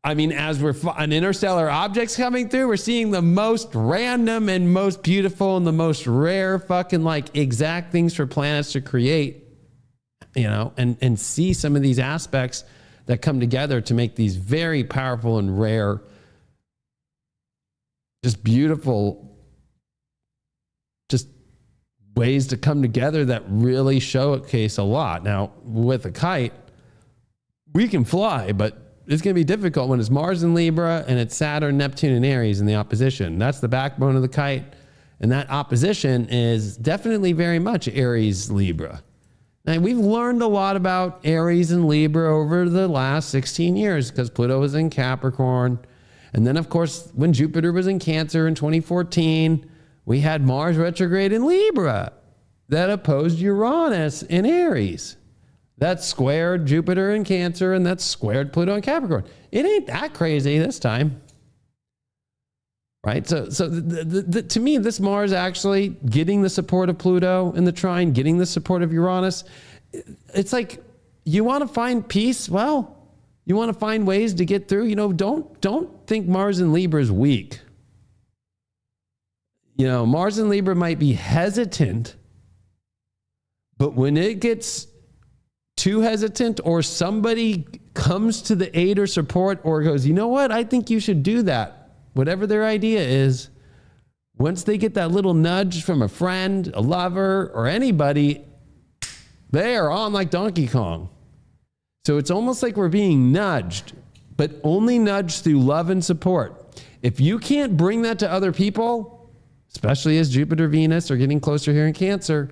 I mean, as we're an interstellar objects coming through, we're seeing the most random and most beautiful and the most rare fucking like exact things for planets to create, you know, and see some of these aspects that come together to make these very powerful and rare, just beautiful, just ways to come together that really showcase a lot. Now, with a kite, we can fly, but it's going to be difficult when it's Mars in Libra and it's Saturn, Neptune, and Aries in the opposition. That's the backbone of the kite. And that opposition is definitely very much Aries, Libra. And we've learned a lot about Aries and Libra over the last 16 years because Pluto was in Capricorn. And then, of course, when Jupiter was in Cancer in 2014, we had Mars retrograde in Libra that opposed Uranus in Aries. That squared Jupiter in Cancer, and that squared Pluto in Capricorn. It ain't that crazy this time. Right? So to me, this Mars actually getting the support of Pluto in the trine, getting the support of Uranus, it's like, you want to find peace? Well, you want to find ways to get through? You know, don't think Mars in Libra is weak. You know, Mars in Libra might be hesitant, but when it gets too hesitant or somebody comes to the aid or support or goes, you know what, I think you should do that. Whatever their idea is, once they get that little nudge from a friend, a lover, or anybody, they are on like Donkey Kong. So it's almost like we're being nudged, but only nudged through love and support. If you can't bring that to other people, especially as Jupiter, Venus are getting closer here in Cancer,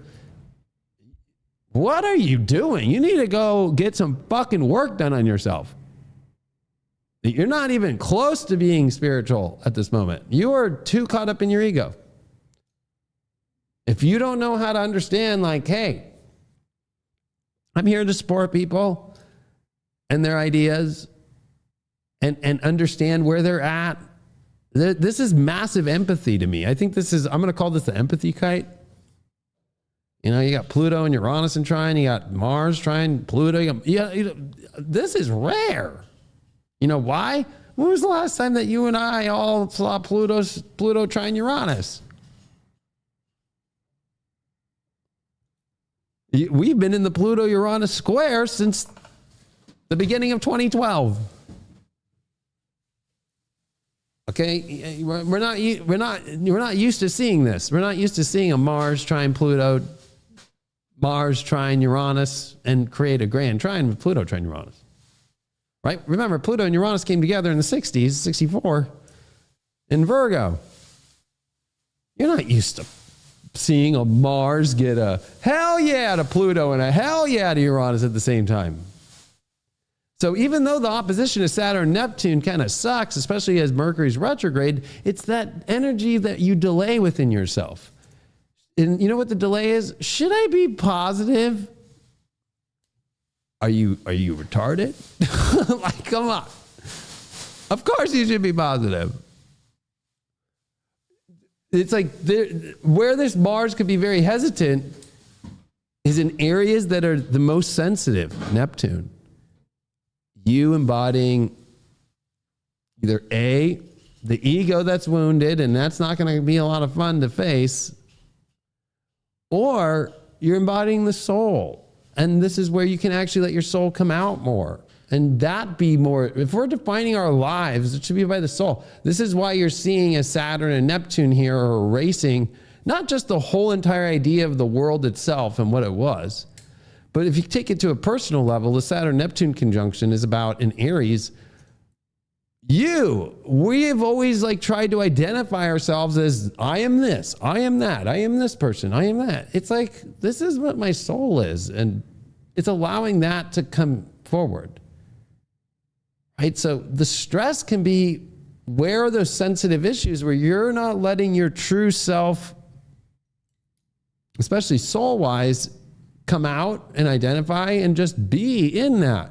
what are you doing? You need to go get some fucking work done on yourself. You're not even close to being spiritual at this moment. You are too caught up in your ego. If you don't know how to understand, like, hey, I'm here to support people and their ideas and understand where they're at. This is massive empathy to me. I think this is, I'm going to call this the empathy kite. You know, you got Pluto and Uranus in trine, you got Mars trine, Pluto. This is rare. You know why? When was the last time that you and I all saw Pluto trine Uranus? We've been in the Pluto-Uranus square since the beginning of 2012. Okay, we're not used to seeing this. We're not used to seeing a Mars trine Pluto, Mars trine Uranus, and create a grand trine with Pluto trine Uranus. Right? Remember, Pluto and Uranus came together in the 60s, 64, in Virgo. You're not used to seeing a Mars get a hell yeah to Pluto and a hell yeah to Uranus at the same time. So even though the opposition of Saturn and Neptune kind of sucks, especially as Mercury's retrograde, it's that energy that you delay within yourself. And you know what the delay is? Should I be positive? Are you retarded? Like, come on. Of course you should be positive. It's like where this Mars could be very hesitant is in areas that are the most sensitive. Neptune. You embodying either A, the ego that's wounded, and that's not going to be a lot of fun to face, or you're embodying the soul. And this is where you can actually let your soul come out more. And that be more, if we're defining our lives, it should be by the soul. This is why you're seeing a Saturn and Neptune here are erasing not just the whole entire idea of the world itself and what it was, but if you take it to a personal level, the Saturn-Neptune conjunction is about in Aries. We have always like tried to identify ourselves as I am this, I am that, I am this person, I am that. It's like, this is what my soul is. And it's allowing that to come forward. Right? So the stress can be where are those sensitive issues where you're not letting your true self, especially soul-wise, come out and identify and just be in that.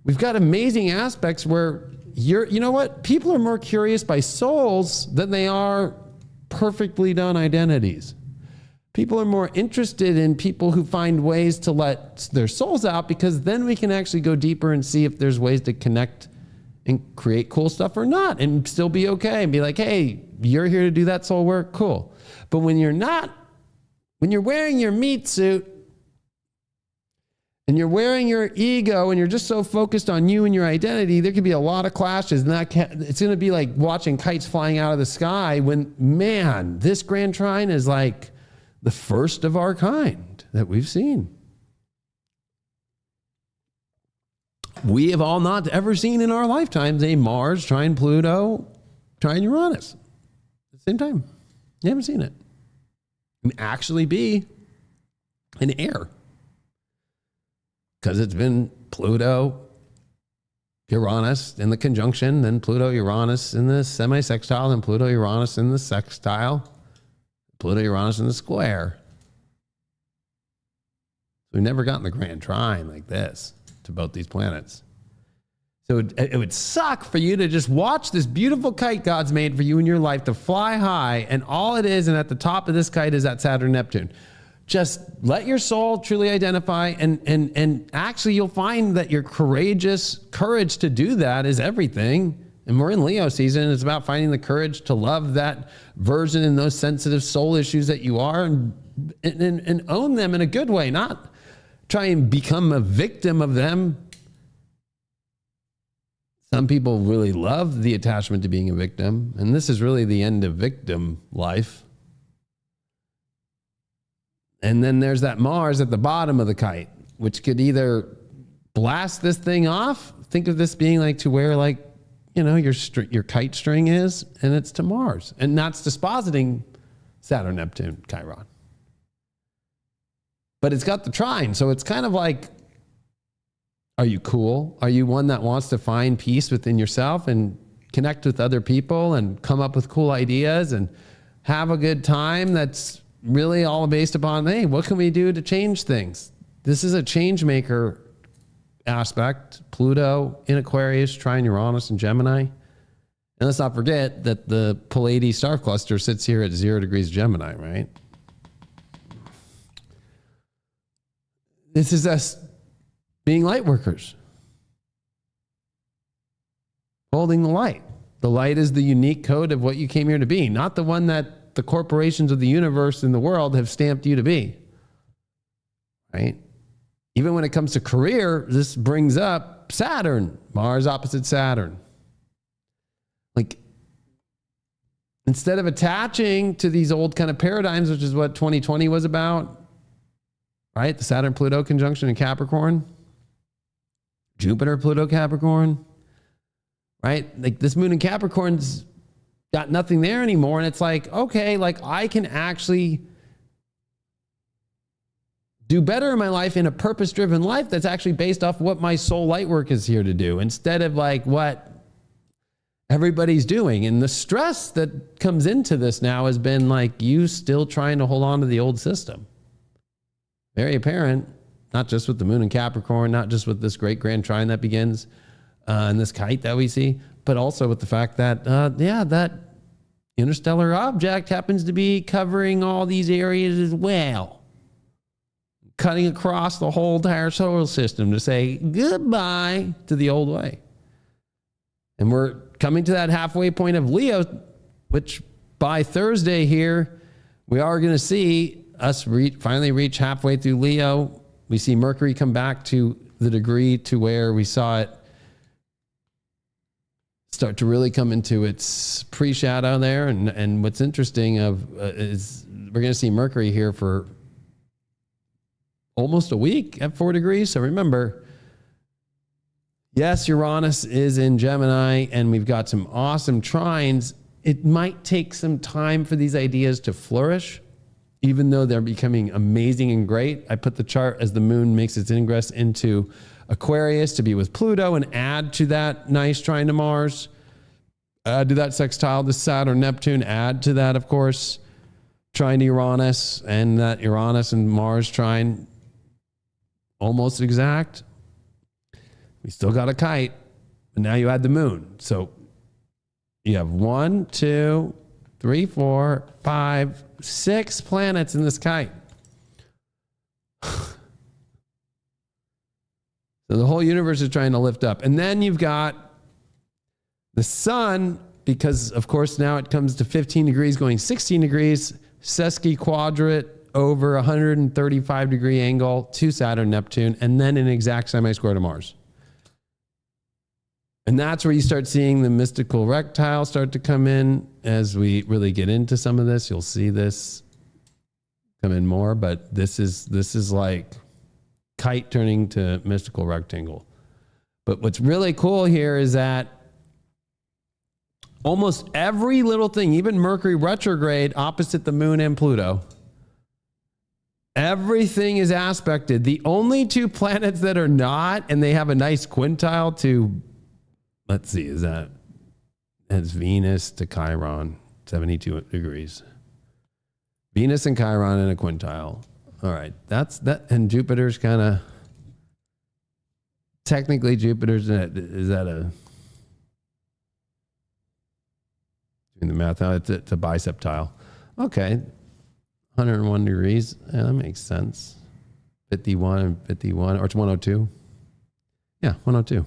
We've got amazing aspects where you know what? People are more curious by souls than they are perfectly done identities. People are more interested in people who find ways to let their souls out, because then we can actually go deeper and see if there's ways to connect and create cool stuff or not, and still be okay and be like, hey, you're here to do that soul work, cool. But when you're not, when you're wearing your meat suit and you're wearing your ego and you're just so focused on you and your identity, there could be a lot of clashes, and it's going to be like watching kites flying out of the sky when, man, this grand trine is like the first of our kind that we've seen. We have all not ever seen in our lifetimes a Mars trine Pluto trine Uranus at the same time. You haven't seen it. And actually be an air. Because it's been Pluto, Uranus in the conjunction, then Pluto, Uranus in the semi-sextile, then Pluto, Uranus in the sextile, Pluto, Uranus in the square. We've never gotten the grand trine like this to both these planets. So it would suck for you to just watch this beautiful kite God's made for you in your life to fly high, and all it is, and at the top of this kite is that Saturn Neptune. Just let your soul truly identify, and actually you'll find that your courage to do that is everything. And we're in Leo season. It's about finding the courage to love that version and those sensitive soul issues that you are, and own them in a good way, not try and become a victim of them. Some people really love the attachment to being a victim, and this is really the end of victim life. And then there's that Mars at the bottom of the kite, which could either blast this thing off. Think of this being like to where, like, you know, your kite string is, and it's to Mars. And that's dispositing Saturn, Neptune, Chiron. But it's got the trine, so it's kind of like, are you cool? Are you one that wants to find peace within yourself and connect with other people and come up with cool ideas and have a good time that's really all based upon, hey, what can we do to change things? This is a change maker aspect. Pluto in Aquarius, trine Uranus and Gemini. And let's not forget that the Pleiades star cluster sits here at 0 degrees Gemini, right? This is us being light workers. Holding the light. The light is the unique code of what you came here to be, not the one that the corporations of the universe and the world have stamped you to be. right? Even when it comes to career, this brings up Saturn, Mars opposite Saturn. Like, instead of attaching to these old kind of paradigms, which is what 2020 was about, right? The Saturn-Pluto conjunction in Capricorn, Jupiter-Pluto Capricorn, right? Like this moon in Capricorn's got nothing there anymore. And it's like, okay, like I can actually do better in my life in a purpose-driven life that's actually based off what my soul light work is here to do, instead of like what everybody's doing. And the stress that comes into this now has been like you still trying to hold on to the old system. Very apparent, not just with the moon in Capricorn, not just with this great grand trine that begins and this kite that we see, but also with the fact that, that interstellar object happens to be covering all these areas as well, cutting across the whole entire solar system to say goodbye to the old way. And we're coming to that halfway point of Leo, which by Thursday here, we are going to see us finally reach halfway through Leo. We see Mercury come back to the degree to where we saw it start to really come into its pre-shadow there. And what's interesting is we're going to see Mercury here for almost a week at 4 degrees. So remember, yes, Uranus is in Gemini and we've got some awesome trines. It might take some time for these ideas to flourish, even though they're becoming amazing and great. I put the chart as the moon makes its ingress into Aquarius to be with Pluto and add to that nice trine to Mars, add to that sextile to Saturn, Neptune, add to that, of course, trine to Uranus, and that Uranus and Mars trine almost exact. We still got a kite, but now you add the moon. So you have 1, 2, 3, 4, 5, 6 planets in this kite. So the whole universe is trying to lift up. And then you've got the sun, because of course now it comes to 15 degrees going 16 degrees, sesquiquadrate over 135 degree angle to Saturn, Neptune, and then an exact semi-square to Mars. And that's where you start seeing the mystical rectile start to come in. As we really get into some of this, you'll see this come in more, but this is like kite turning to mystical rectangle. But what's really cool here is that almost every little thing, even Mercury retrograde opposite the moon and Pluto, everything is aspected. The only 2 planets that are not, and they have a nice quintile to, let's see, that's Venus to Chiron, 72 degrees. Venus and Chiron in a quintile. All right, that's that. And Jupiter's kind of, technically Jupiter's, is that a, doing the math now, it's a biceptile. Okay, 101 degrees, yeah, that makes sense. 51 and 51, or it's 102. Yeah, 102.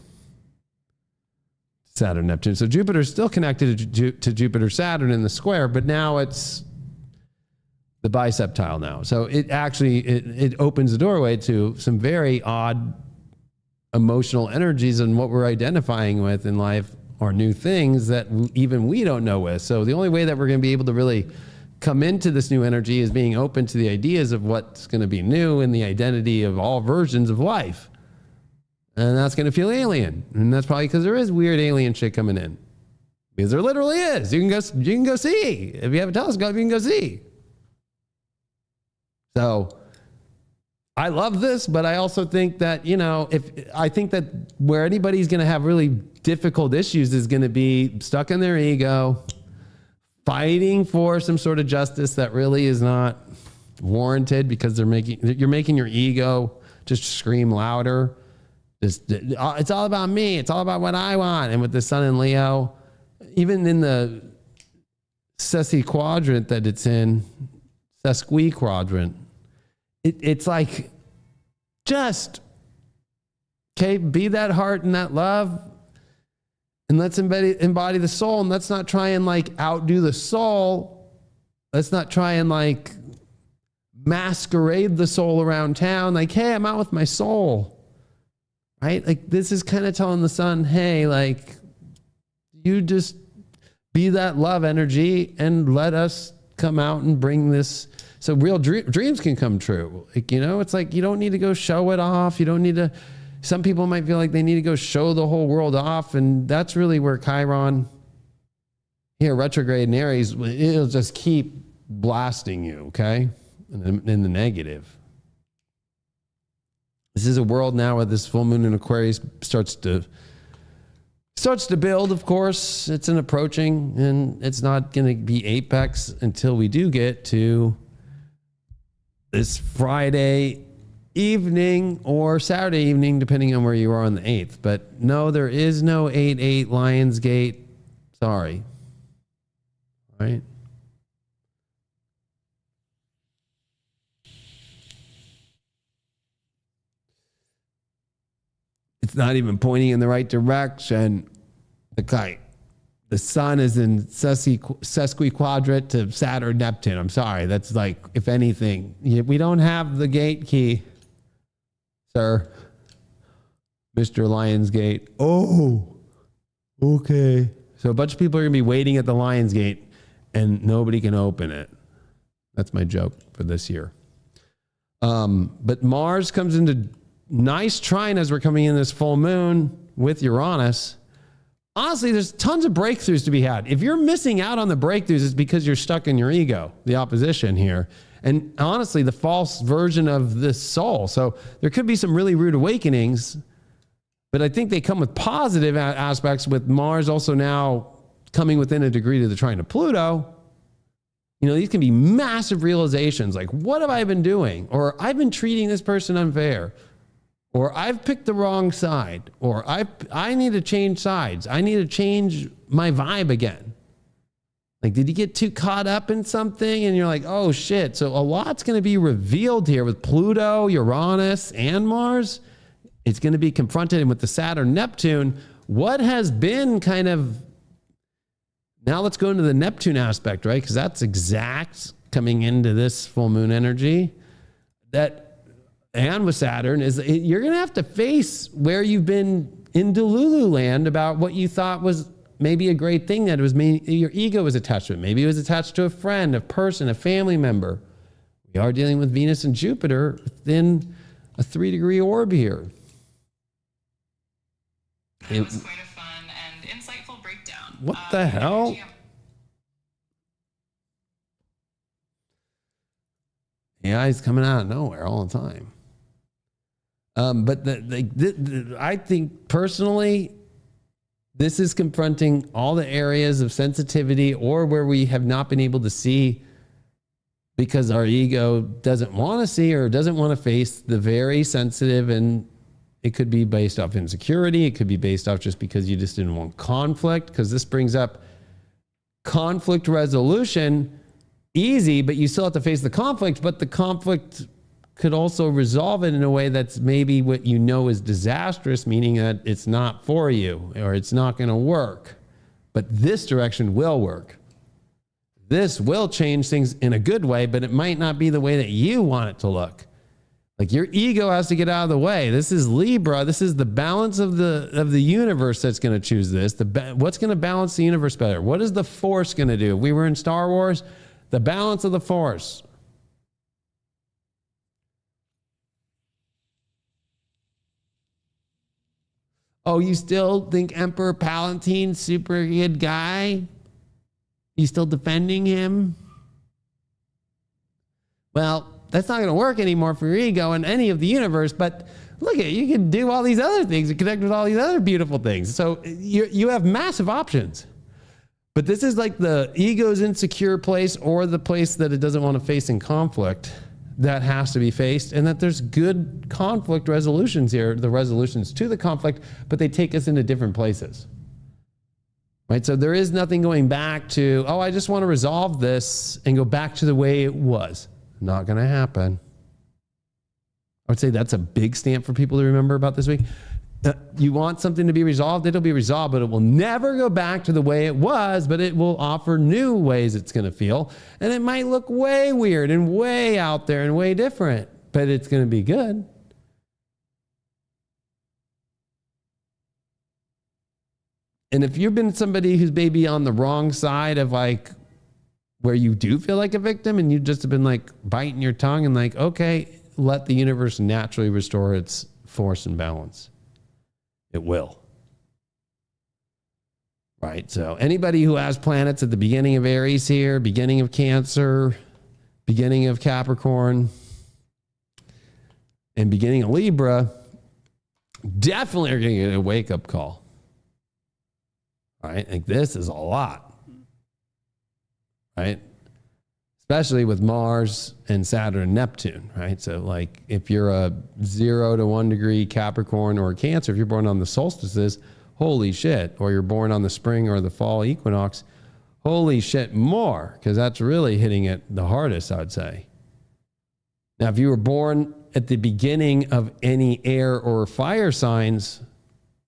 Saturn, Neptune. So Jupiter's still connected to Jupiter, Saturn in the square, but now it's the biceptile now. So it actually, it opens the doorway to some very odd emotional energies, and what we're identifying with in life are new things that even we don't know with. So the only way that we're going to be able to really come into this new energy is being open to the ideas of what's going to be new in the identity of all versions of life. And that's going to feel alien. And that's probably because there is weird alien shit coming in. Because there literally is. You can go see. If you have a telescope, you can go see. So I love this, but I also think that, I think that where anybody's going to have really difficult issues is going to be stuck in their ego, fighting for some sort of justice that really is not warranted, because you're making your ego just scream louder. It's all about me. It's all about what I want. And with the sun in Leo, even in the sesquiquadrant that it's in, it's like, just, okay, be that heart and that love, and let's embody the soul, and let's not try and like outdo the soul. Let's not try and like masquerade the soul around town. Like, hey, I'm out with my soul. Right? Like, this is kind of telling the sun, hey, like, you just be that love energy and let us come out and bring this. So real dreams can come true. Like, you know, it's like, you don't need to go show it off. You don't need to, some people might feel like they need to go show the whole world off. And that's really where Chiron here, retrograde in Aries, it'll just keep blasting you, okay? In the negative. This is a world now where this full moon in Aquarius starts to build, of course. It's an approaching, and it's not going to be apex until we do get to this Friday evening or Saturday evening, depending on where you are on the 8th. But no, there is no 8-8 Lionsgate. Sorry. All right. It's not even pointing in the right direction. The kite. The sun is in sesquiquadrate to Saturn, Neptune. I'm sorry. That's like, if anything, we don't have the gate key, sir. Mr. Lionsgate. Oh, okay. So a bunch of people are going to be waiting at the Lionsgate and nobody can open it. That's my joke for this year. But Mars comes into nice trine as we're coming in this full moon with Uranus. Honestly, there's tons of breakthroughs to be had. If you're missing out on the breakthroughs, it's because you're stuck in your ego, the opposition here. And honestly, the false version of this soul. So there could be some really rude awakenings, but I think they come with positive aspects, with Mars also now coming within a degree to the trine of Pluto. You know, these can be massive realizations like, what have I been doing? Or I've been treating this person unfair. Or I've picked the wrong side, or I need to change sides. I need to change my vibe again. Like, did you get too caught up in something? And you're like, oh shit. So a lot's going to be revealed here with Pluto, Uranus, and Mars. It's going to be confronted with the Saturn, Neptune. What has been kind of, now let's go into the Neptune aspect, right? Because that's exact coming into this full moon energy. And with Saturn, you're going to have to face where you've been in Delulu land about what you thought was maybe a great thing, that it was your ego was attached to it. Maybe it was attached to a friend, a person, a family member. We are dealing with Venus and Jupiter within a 3-degree orb here. It was quite a fun and insightful breakdown. What the hell? AI is coming out of nowhere all the time. But I think personally, this is confronting all the areas of sensitivity or where we have not been able to see because our ego doesn't want to see or doesn't want to face the very sensitive. And it could be based off insecurity. It could be based off just because you just didn't want conflict, because this brings up conflict resolution. Easy, but you still have to face the conflict, but the conflict could also resolve it in a way that's maybe what you know is disastrous, meaning that it's not for you or it's not going to work. But this direction will work. This will change things in a good way, but it might not be the way that you want it to look. Like, your ego has to get out of the way. This is Libra. This is the balance of the universe that's going to choose this. What's going to balance the universe better? What is the Force going to do? If we were in Star Wars, the balance of the Force. Oh, you still think Emperor Palpatine's super good guy? You still defending him? Well, that's not going to work anymore for your ego in any of the universe, but look at it. You can do all these other things and connect with all these other beautiful things. So you have massive options. But this is like the ego's insecure place, or the place that it doesn't want to face in conflict, that has to be faced, and that there's good conflict resolutions here, the resolutions to the conflict, but they take us into different places. Right? So there is nothing going back to, oh, I just want to resolve this and go back to the way it was. Not going to happen. I would say that's a big stamp for people to remember about this week. You want something to be resolved, it'll be resolved, but it will never go back to the way it was, but it will offer new ways it's going to feel. And it might look way weird and way out there and way different, but it's going to be good. And if you've been somebody who's maybe on the wrong side of like where you do feel like a victim and you've just been like biting your tongue and like, okay, let the universe naturally restore its force and balance. It will. Right? So anybody who has planets at the beginning of Aries here, beginning of Cancer, beginning of Capricorn, and beginning of Libra, definitely are going to get a wake-up call. Right? Like this is a lot. Right? Especially with Mars and Saturn and Neptune, right? So like if you're a 0 to 1 degree Capricorn or Cancer, if you're born on the solstices, holy shit. Or you're born on the spring or the fall equinox, holy shit more, because that's really hitting it the hardest, I'd say. Now, if you were born at the beginning of any air or fire signs,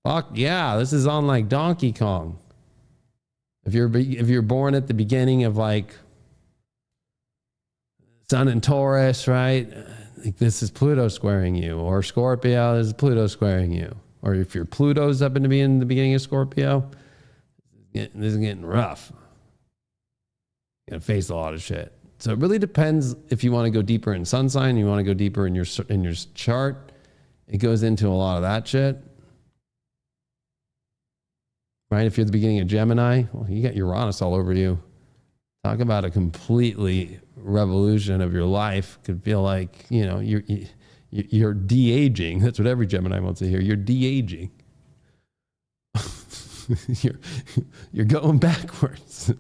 fuck yeah, this is on like Donkey Kong. If you're born at the beginning of like Sun and Taurus, right? Like this is Pluto squaring you, or Scorpio, this is Pluto squaring you. Or if your Pluto's up in the beginning of Scorpio, this is getting rough. You're gonna face a lot of shit. So it really depends if you want to go deeper in sun sign, you want to go deeper in your chart. It goes into a lot of that shit. Right? If you're at the beginning of Gemini, well, you got Uranus all over you. Talk about a completely revolution of your life. Could feel like, you know, you're de-aging. That's what every Gemini wants to hear. You're de-aging. you're going backwards.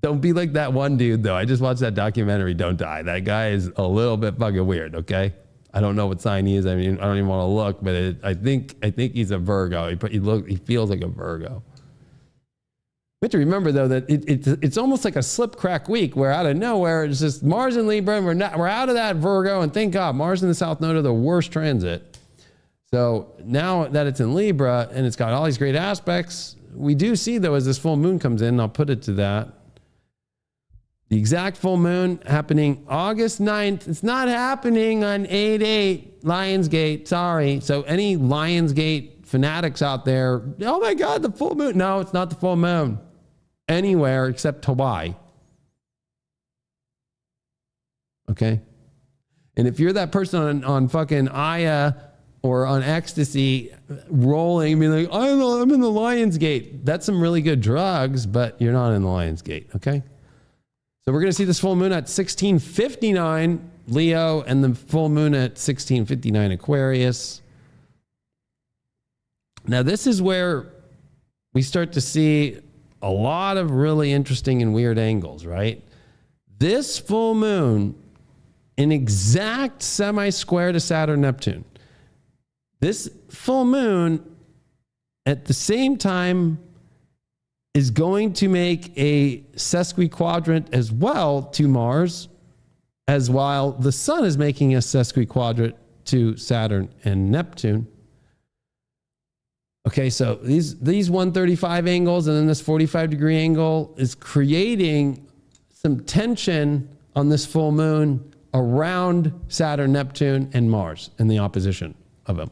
Don't be like that one dude, though. I just watched that documentary, Don't Die. That guy is a little bit fucking weird, okay? I don't know what sign he is. I mean, I don't even want to look, but I think he's a Virgo. He feels like a Virgo. We have to remember, though, that it's almost like a slip crack week where out of nowhere, it's just Mars and Libra, and we're out of that Virgo, and thank God, Mars in the South Node are the worst transit. So now that it's in Libra, and it's got all these great aspects, we do see, though, as this full moon comes in, I'll put it to that, the exact full moon happening August 9th. It's not happening on 8/8 Lionsgate. Sorry. So any Lionsgate fanatics out there, oh my God, the full moon. No, it's not the full moon. Anywhere except Hawaii. Okay? And if you're that person on fucking Aya or on ecstasy rolling, being like, I'm in the Lionsgate. That's some really good drugs, but you're not in the Lionsgate. Okay? So we're going to see this full moon at 1659 Leo and the full moon at 1659 Aquarius. Now this is where we start to see a lot of really interesting and weird angles, right? This full moon, an exact semi-square to Saturn Neptune. This full moon at the same time is going to make a sesquiquadrant as well to Mars, as while the sun is making a sesquiquadrant to Saturn and Neptune. Okay, so these 135 angles and then this 45 degree angle is creating some tension on this full moon around Saturn, Neptune, and Mars and the opposition of them.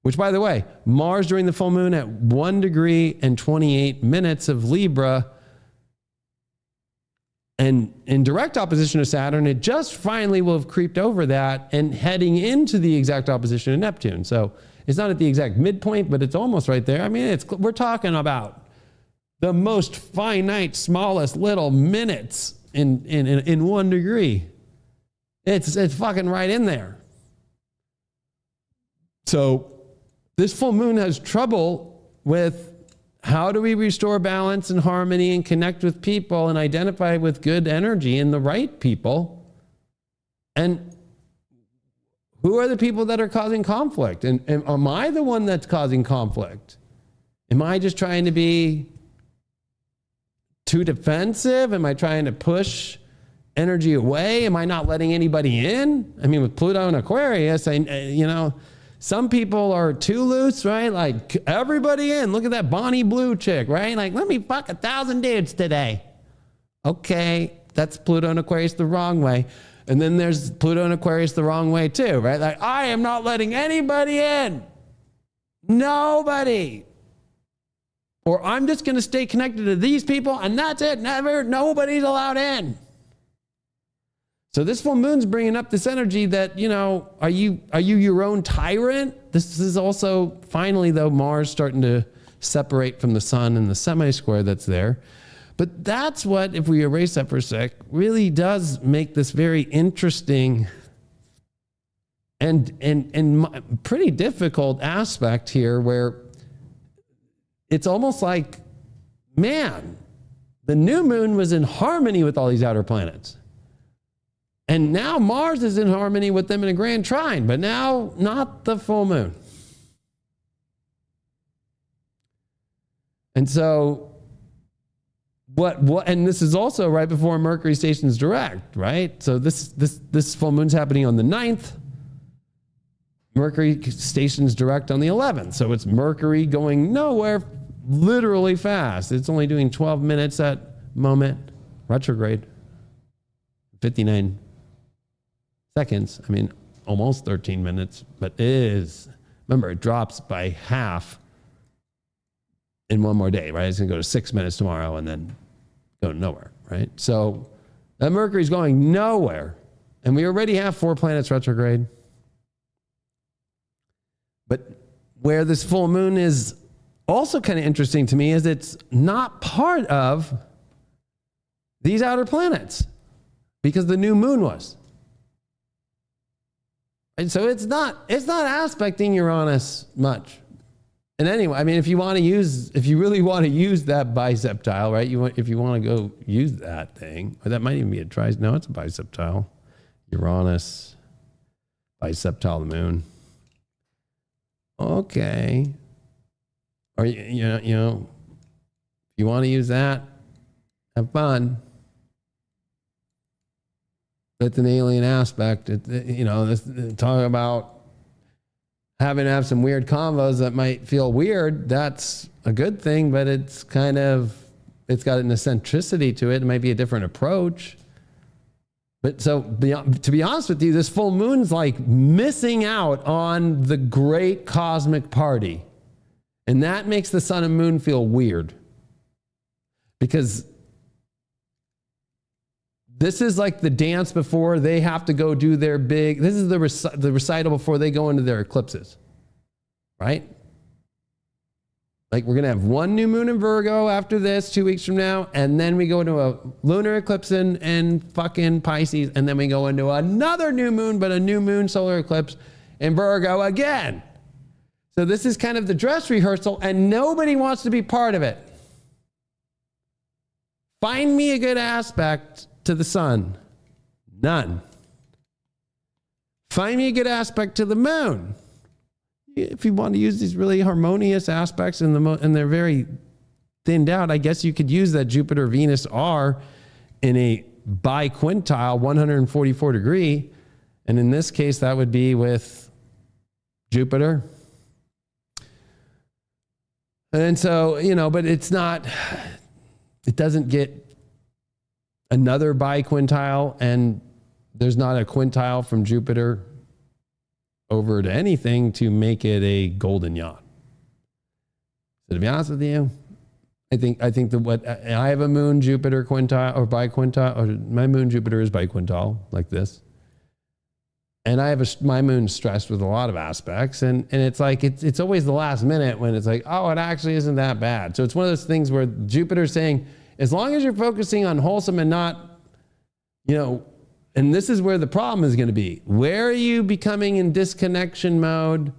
Which, by the way, Mars during the full moon at 1 degree and 28 minutes of Libra, and in direct opposition to Saturn, it just finally will have creeped over that and heading into the exact opposition of Neptune. So it's not at the exact midpoint, but it's almost right there. I mean, we're talking about the most finite, smallest little minutes in 1 degree. It's fucking right in there. So this full moon has trouble with how do we restore balance and harmony and connect with people and identify with good energy and the right people. And who are the people that are causing conflict? And am I the one that's causing conflict? Am I just trying to be too defensive? Am I trying to push energy away? Am I not letting anybody in? I mean, with Pluto and Aquarius, Some people are too loose, right? Like, everybody in. Look at that Bonnie Blue chick, right? Like, let me fuck 1,000 dudes today. Okay, that's Pluto and Aquarius the wrong way. And then there's Pluto and Aquarius the wrong way too, right? Like, I am not letting anybody in. Nobody. Or I'm just going to stay connected to these people and that's it. Nobody's allowed in. So this full moon's bringing up this energy that, you know, are you your own tyrant? This is also finally, though, Mars starting to separate from the sun and the semi-square that's there. But that's what, if we erase that for a sec, really does make this very interesting and pretty difficult aspect here, where it's almost like, man, the new moon was in harmony with all these outer planets. And now Mars is in harmony with them in a grand trine, but now not the full moon. And so what and this is also right before Mercury stations direct, right? So this full moon's happening on the 9th. Mercury stations direct on the 11th. So it's Mercury going nowhere literally fast. It's only doing 12 minutes at moment retrograde. 59 seconds. I mean, almost 13 minutes, but remember, it drops by half in one more day, right? It's going to go to 6 minutes tomorrow and then go nowhere, right? So that Mercury's going nowhere. And we already have 4 planets retrograde. But where this full moon is also kind of interesting to me is it's not part of these outer planets because the new moon was. And so it's not aspecting Uranus much. And anyway, I mean, if you really want to use that biceptile, right? If you want to go use that thing, or that might even be a no, it's a biceptile. Uranus, biceptile the moon. Okay. Or you know, if you want to use that, have fun. That's an alien aspect. Talking about having to have some weird convos that might feel weird. That's a good thing, but it's got an eccentricity to it. It might be a different approach. But to be honest with you, this full moon's like missing out on the great cosmic party. And that makes the sun and moon feel weird. Because this is like the dance before they have to go do their this is the recital before they go into their eclipses, right? Like we're going to have one new moon in Virgo after this 2 weeks from now, and then we go into a lunar eclipse in fucking Pisces, and then we go into another new moon, but a new moon solar eclipse in Virgo again. So this is kind of the dress rehearsal, and nobody wants to be part of it. Find me a good aspect to the sun. None. Find me a good aspect to the moon. If you want to use these really harmonious aspects and they're very thinned out, I guess you could use that Jupiter-Venus R in a biquintile 144 degree. And in this case, that would be with Jupiter. And so, but it doesn't get another biquintile, and there's not a quintile from Jupiter over to anything to make it a golden yacht. So to be honest with you, I think that I have a moon Jupiter quintile or biquintile, or my moon Jupiter is biquintile like this. And I have my moon stressed with a lot of aspects, and it's like it's always the last minute when it's like, oh, it actually isn't that bad. So it's one of those things where Jupiter's saying, as long as you're focusing on wholesome and not, and this is where the problem is going to be. Where are you becoming in disconnection mode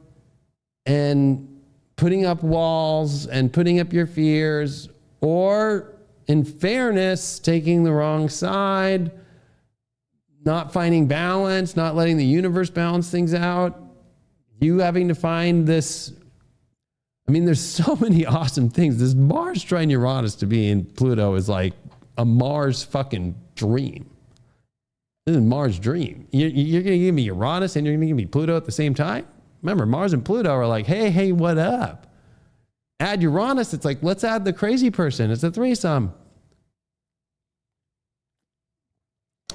and putting up walls and putting up your fears, or in fairness, taking the wrong side, not finding balance, not letting the universe balance things out, you having to find this. I mean, there's so many awesome things. This Mars trine Uranus to be in Pluto is like a Mars fucking dream. This is Mars' dream. You're going to give me Uranus and you're going to give me Pluto at the same time? remember, Mars and Pluto are like, hey, what up? Add Uranus, it's like, let's add the crazy person. It's a threesome.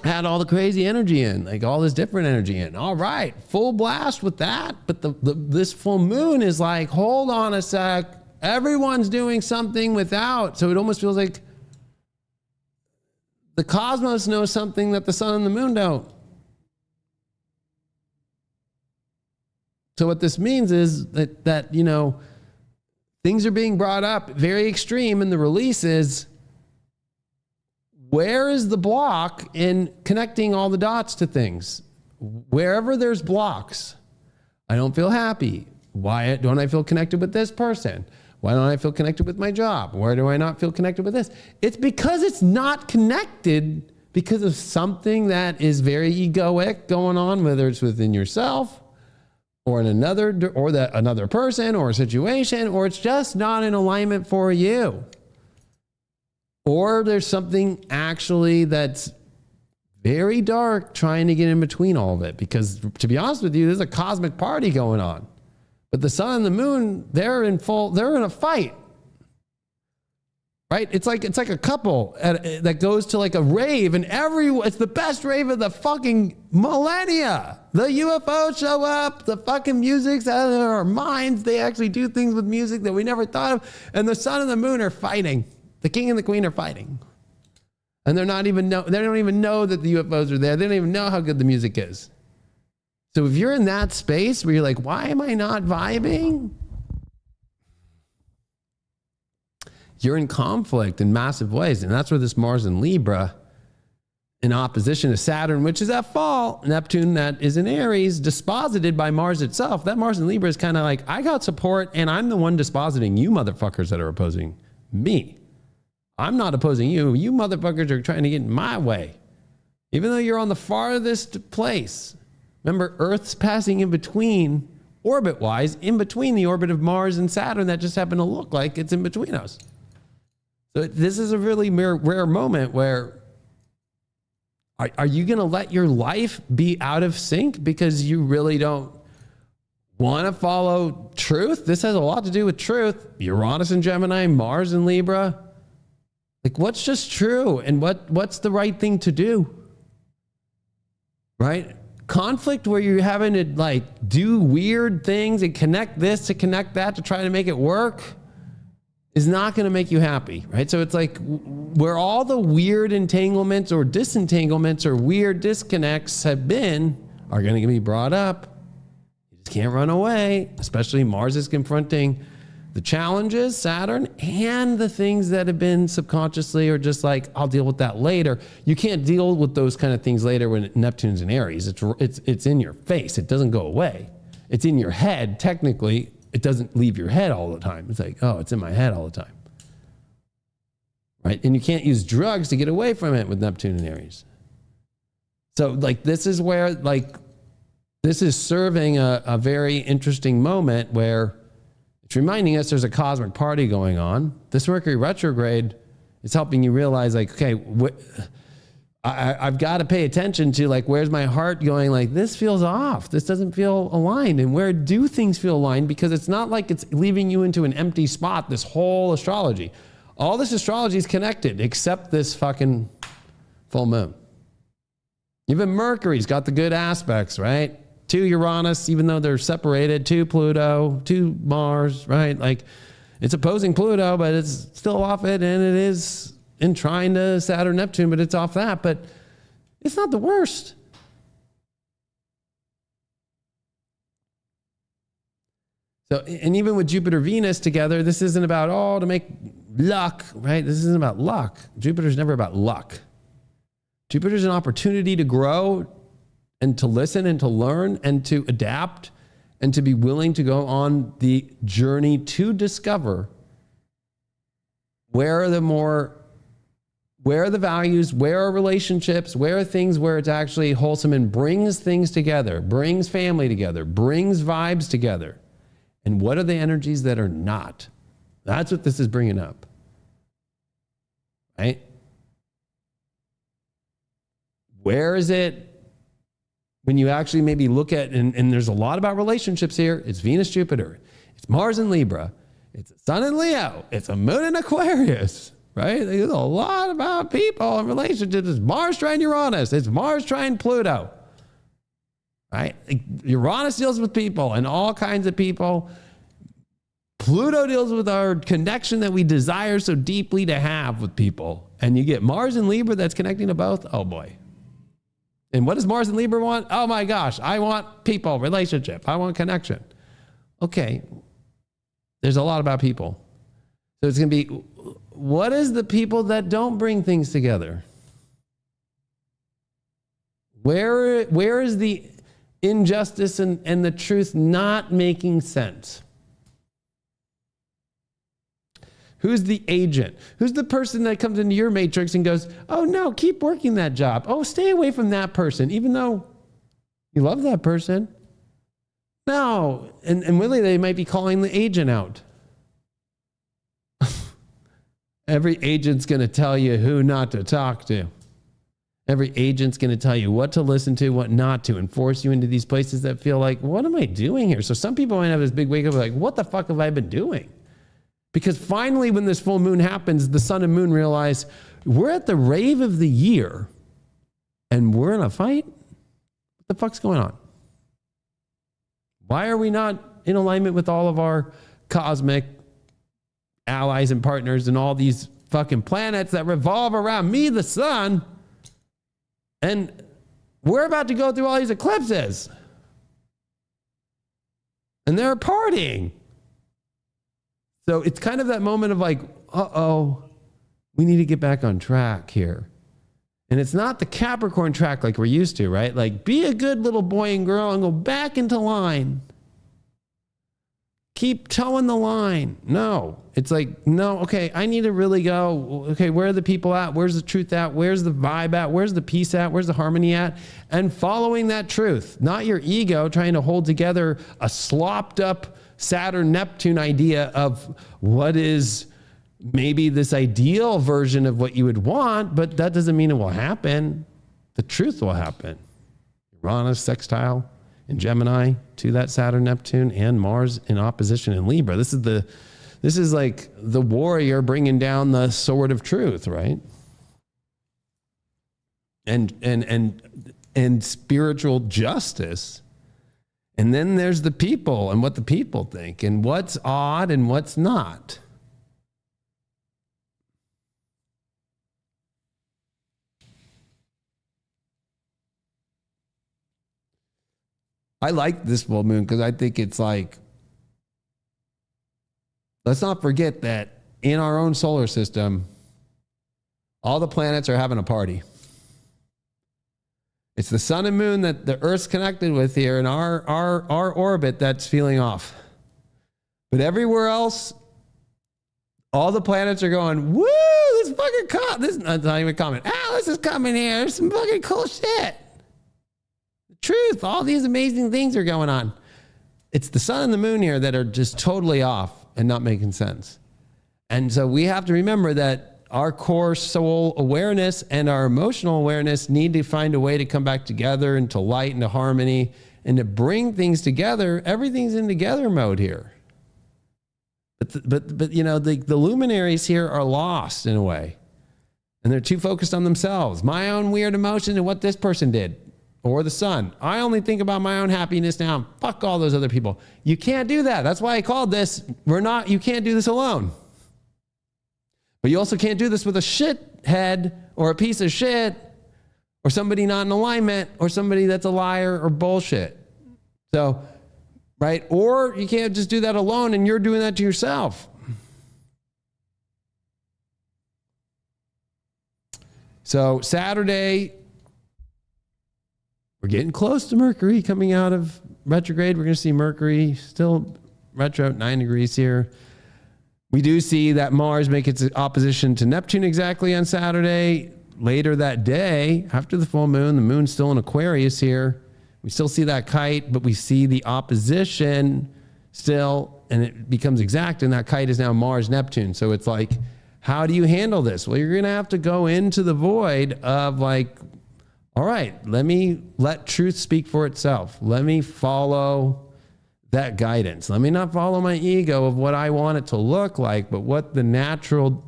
Add all the crazy energy in, like all this different energy in. All right, full blast with that. But this full moon is like, hold on a sec. Everyone's doing something without. So it almost feels like the cosmos knows something that the sun and the moon don't. So what this means is that you know, things are being brought up very extreme, and the release is, where is the block in connecting all the dots to things? Wherever there's blocks, I don't feel happy. Why don't I feel connected with this person? Why don't I feel connected with my job? Where do I not feel connected with this? It's because it's not connected because of something that is very egoic going on, whether it's within yourself or in another person or a situation, or it's just not in alignment for you. Or there's something actually that's very dark trying to get in between all of it. Because to be honest with you, there's a cosmic party going on. But the sun and the moon, they're in a fight. Right? It's like a couple that goes to like a rave, and it's the best rave of the fucking millennia. The UFOs show up, the fucking music's out of our minds. They actually do things with music that we never thought of. And the sun and the moon are fighting. The king and the queen are fighting. And they don't even know that the UFOs are there. They don't even know how good the music is. So if you're in that space where you're like, why am I not vibing? You're in conflict in massive ways. And that's where this Mars in Libra, in opposition to Saturn, which is at fall, Neptune that is in Aries, disposited by Mars itself. That Mars in Libra is kind of like, I got support and I'm the one dispositing you motherfuckers that are opposing me. I'm not opposing you. You motherfuckers are trying to get in my way. Even though you're on the farthest place. Remember, Earth's passing in between, orbit-wise, in between the orbit of Mars and Saturn that just happened to look like it's in between us. So this is a really rare moment where are you going to let your life be out of sync because you really don't want to follow truth? This has a lot to do with truth. Uranus and Gemini, Mars and Libra. Like, what's just true and what's the right thing to do? Right? Conflict where you're having to like do weird things and connect this to connect that to try to make it work is not going to make you happy, right? So it's like where all the weird entanglements or disentanglements or weird disconnects have been are going to be brought up. You just can't run away, especially Mars is confronting the challenges, Saturn, and the things that have been subconsciously or just like, I'll deal with that later. You can't deal with those kind of things later when Neptune's in Aries. It's in your face. It doesn't go away. It's in your head. Technically, it doesn't leave your head all the time. It's like, oh, it's in my head all the time. Right? And you can't use drugs to get away from it with Neptune and Aries. So like, this is where like, this is serving a very interesting moment where it's reminding us there's a cosmic party going on. This Mercury retrograde is helping you realize like, okay, I've got to pay attention to like, where's my heart going? Like, this feels off. This doesn't feel aligned. And where do things feel aligned? Because it's not like it's leaving you into an empty spot, this whole astrology. All this astrology is connected except this fucking full moon. Even Mercury's got the good aspects, right? To Uranus, even though they're separated, to Pluto, to Mars, right? Like, it's opposing Pluto, but it's still off it, and it is in trine to Saturn, Neptune, but it's off that. But it's not the worst. So, and even with Jupiter, Venus together, this isn't about, to make luck, right? This isn't about luck. Jupiter's never about luck. Jupiter's an opportunity to grow and to listen and to learn and to adapt and to be willing to go on the journey to discover where are the values, where are relationships, where are things where it's actually wholesome and brings things together, brings family together, brings vibes together. And what are the energies that are not? That's what this is bringing up. Right? Where is it when you actually maybe look at, and there's a lot about relationships here. It's Venus, Jupiter. It's Mars in Libra. It's a Sun in Leo. It's a Moon in Aquarius, right? There's a lot about people and relationships. It's Mars trine Uranus. It's Mars trine Pluto, right? Uranus deals with people and all kinds of people. Pluto deals with our connection that we desire so deeply to have with people. And you get Mars in Libra that's connecting to both. Oh boy. And what does Mars and Libra want? Oh my gosh, I want people, relationship. I want connection. Okay. There's a lot about people. So it's going to be, what is the people that don't bring things together? Where is the injustice and the truth not making sense? Who's the agent? Who's the person that comes into your matrix and goes, oh no, keep working that job. Oh, stay away from that person, even though you love that person. No, and really they might be calling the agent out. Every agent's going to tell you who not to talk to. Every agent's going to tell you what to listen to, what not to, and force you into these places that feel like, what am I doing here? So some people might have this big wake up like, what the fuck have I been doing? Because finally, when this full moon happens, the sun and moon realize we're at the rave of the year and we're in a fight. What the fuck's going on? Why are we not in alignment with all of our cosmic allies and partners and all these fucking planets that revolve around me, the sun? And we're about to go through all these eclipses. And they're partying. So it's kind of that moment of like, uh-oh, we need to get back on track here. And it's not the Capricorn track like we're used to, right? Like, be a good little boy and girl and go back into line. Keep towing the line. No, it's like, no, okay, I need to really go, okay, where are the people at? Where's the truth at? Where's the vibe at? Where's the peace at? Where's the harmony at? And following that truth, not your ego trying to hold together a slopped up Saturn, Neptune idea of what is maybe this ideal version of what you would want, but that doesn't mean it will happen. The truth will happen. Uranus sextile in Gemini to that Saturn, Neptune, and Mars in opposition in Libra. This is like the warrior bringing down the sword of truth, right? And spiritual justice. And then there's the people and what the people think and what's odd and what's not. I like this full moon because I think it's like, let's not forget that in our own solar system, all the planets are having a party. It's the sun and moon that the Earth's connected with here in our orbit that's feeling off. But everywhere else, all the planets are going, woo, this fucking this is not even a comment. Alice is coming here. There's some fucking cool shit. The truth, all these amazing things are going on. It's the sun and the moon here that are just totally off and not making sense. And so we have to remember that our core soul awareness and our emotional awareness need to find a way to come back together into light and to harmony and to bring things together. Everything's in together mode here. But you know, the luminaries here are lost in a way. And they're too focused on themselves. My own weird emotions and what this person did. Or the sun. I only think about my own happiness now. Fuck all those other people. You can't do that. That's why I called this, you can't do this alone. But you also can't do this with a shithead or a piece of shit or somebody not in alignment or somebody that's a liar or bullshit. So, right? Or you can't just do that alone and you're doing that to yourself. So Saturday, we're getting close to Mercury coming out of retrograde. We're going to see Mercury still retro at 9 degrees here. We do see that Mars make its opposition to Neptune exactly on Saturday. Later that day, after the full moon, the moon's still in Aquarius here. We still see that kite, but we see the opposition still, and it becomes exact, and that kite is now Mars, Neptune. So it's like, how do you handle this? Well, you're going to have to go into the void of like all right, let me let truth speak for itself. Let me follow that guidance. Let me not follow my ego of what I want it to look like, but what the natural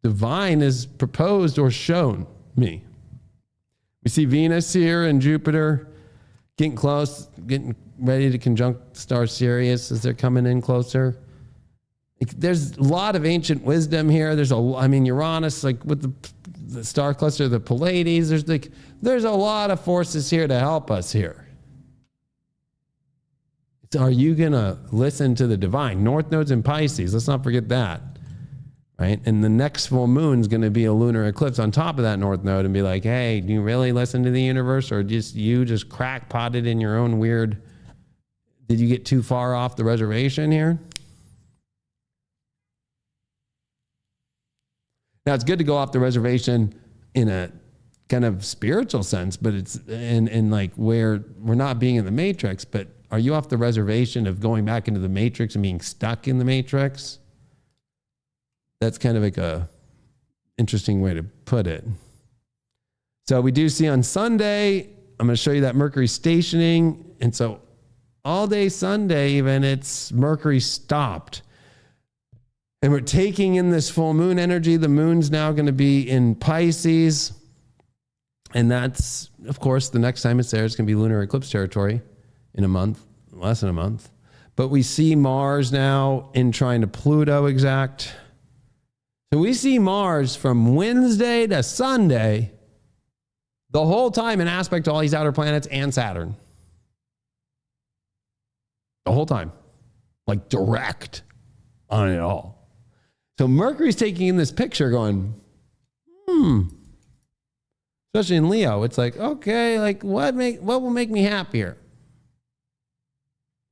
divine is proposed or shown me. We see Venus here and Jupiter getting close, getting ready to conjunct star Sirius as they're coming in closer. There's a lot of ancient wisdom here. Uranus, like with the star cluster, the Pleiades, there's a lot of forces here to help us here. Are you going to listen to the divine? North Node's in Pisces. Let's not forget that, right? And the next full moon is going to be a lunar eclipse on top of that North Node and be like, hey, do you really listen to the universe, or just crackpotted in your own weird, did you get too far off the reservation here? Now, it's good to go off the reservation in a kind of spiritual sense, but it's in like where we're not being in the matrix, but are you off the reservation of going back into the matrix and being stuck in the matrix? That's kind of like a interesting way to put it. So we do see on Sunday, I'm going to show you that Mercury stationing. And so all day Sunday, even it's Mercury stopped. And we're taking in this full moon energy. The moon's now going to be in Pisces. And that's, of course, the next time it's there, it's going to be lunar eclipse territory in a month, less than a month. But we see Mars now in trine to Pluto exact. So we see Mars from Wednesday to Sunday, the whole time in aspect to all these outer planets and Saturn. The whole time. Like direct on it all. So Mercury's taking in this picture going, especially in Leo, it's like, okay, like what will make me happier?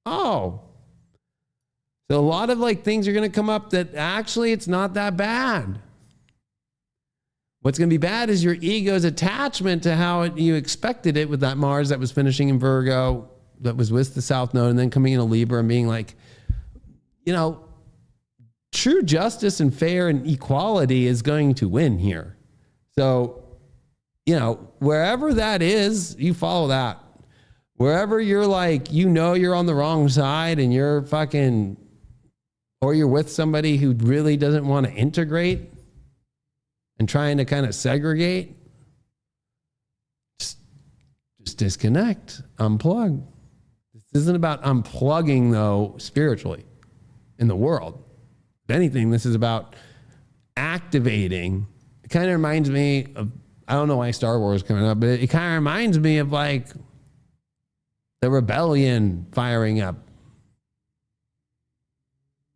Oh. So a lot of like things are going to come up that actually it's not that bad. What's going to be bad is your ego's attachment to how you expected it with that Mars that was finishing in Virgo, that was with the South Node, and then coming into Libra and being like, true justice and fair and equality is going to win here. So, wherever that is, you follow that. Wherever you're like, you're on the wrong side and you're fucking, or you're with somebody who really doesn't want to integrate and trying to kind of segregate, just disconnect, unplug. This isn't about unplugging, though, spiritually in the world. If anything, this is about activating. It kind of reminds me of, I don't know why Star Wars is coming up, but it kind of reminds me of like the rebellion firing up.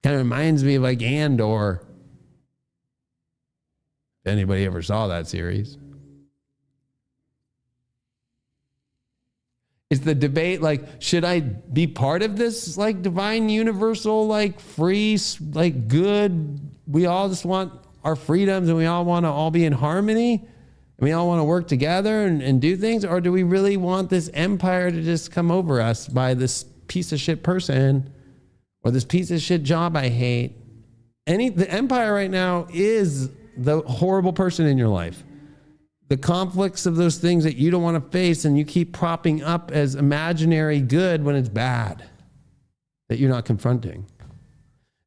Kind of reminds me of like Andor. If anybody ever saw that series. Is the debate like, should I be part of this like divine universal, like free, like good? We all just want our freedoms and we all want to all be in harmony. And we all want to work together and do things. Or do we really want this empire to just come over us by this piece of shit person or this piece of shit job I hate? The empire right now is the horrible person in your life. The conflicts of those things that you don't want to face and you keep propping up as imaginary good when it's bad, that you're not confronting.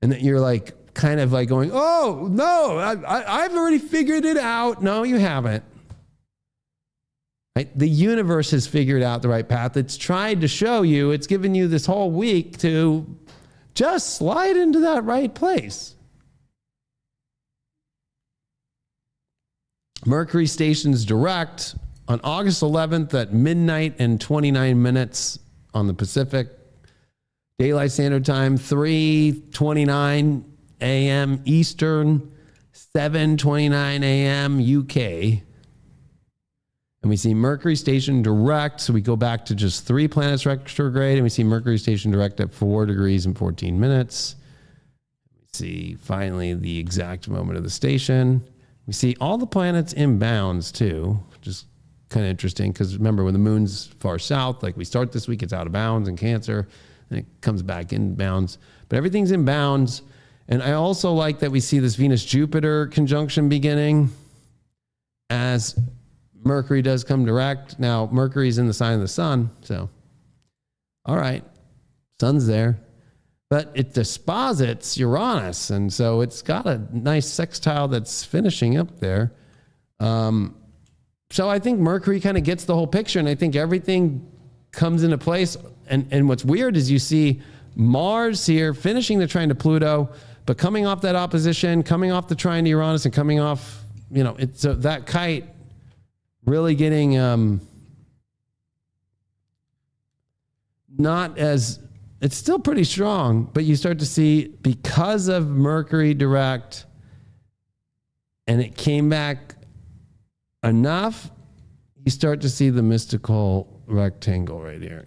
And that you're like, kind of like going, oh, no, I've already figured it out. No, you haven't. Right? The universe has figured out the right path. It's tried to show you, it's given you this whole week to just slide into that right place. Mercury stations direct on August 11th at midnight and 29 minutes on the Pacific. Daylight Standard Time, 3:29 a.m. Eastern, 7:29 a.m. UK. And we see Mercury stationed direct. So we go back to just 3 planets retrograde, and we see Mercury stationed direct at 4 degrees and 14 minutes. We see finally the exact moment of the station. We see all the planets in bounds too, which is kind of interesting because remember when the moon's far south, like we start this week, it's out of bounds in Cancer, and it comes back in bounds. But everything's in bounds. And I also like that we see this Venus-Jupiter conjunction beginning as Mercury does come direct. Now, Mercury's in the sign of the sun, so all right, sun's there. But it disposits Uranus, and so it's got a nice sextile that's finishing up there. So I think Mercury kind of gets the whole picture, and I think everything comes into place. And what's weird is you see Mars here finishing the trine to Pluto, but coming off that opposition, coming off the trine to Uranus, and coming off, it's that kite really getting not as... It's still pretty strong, but you start to see, because of Mercury direct, and it came back enough, you start to see the mystical rectangle right here,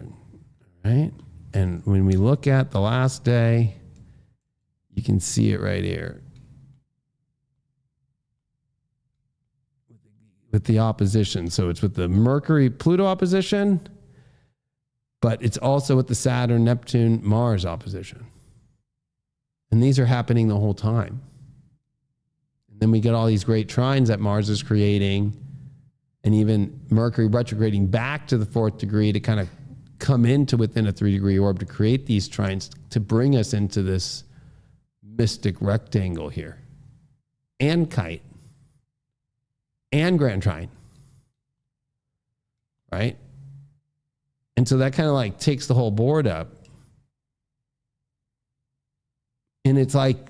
right? And when we look at the last day, you can see it right here with the opposition. So it's with the Mercury-Pluto opposition, but it's also with the Saturn, Neptune, Mars opposition. And these are happening the whole time. And then we get all these great trines that Mars is creating, and even Mercury retrograding back to the 4th degree to kind of come into within a 3-degree orb to create these trines to bring us into this mystic rectangle here. And kite. And grand trine. Right? And so that kind of like takes the whole board up. And it's like,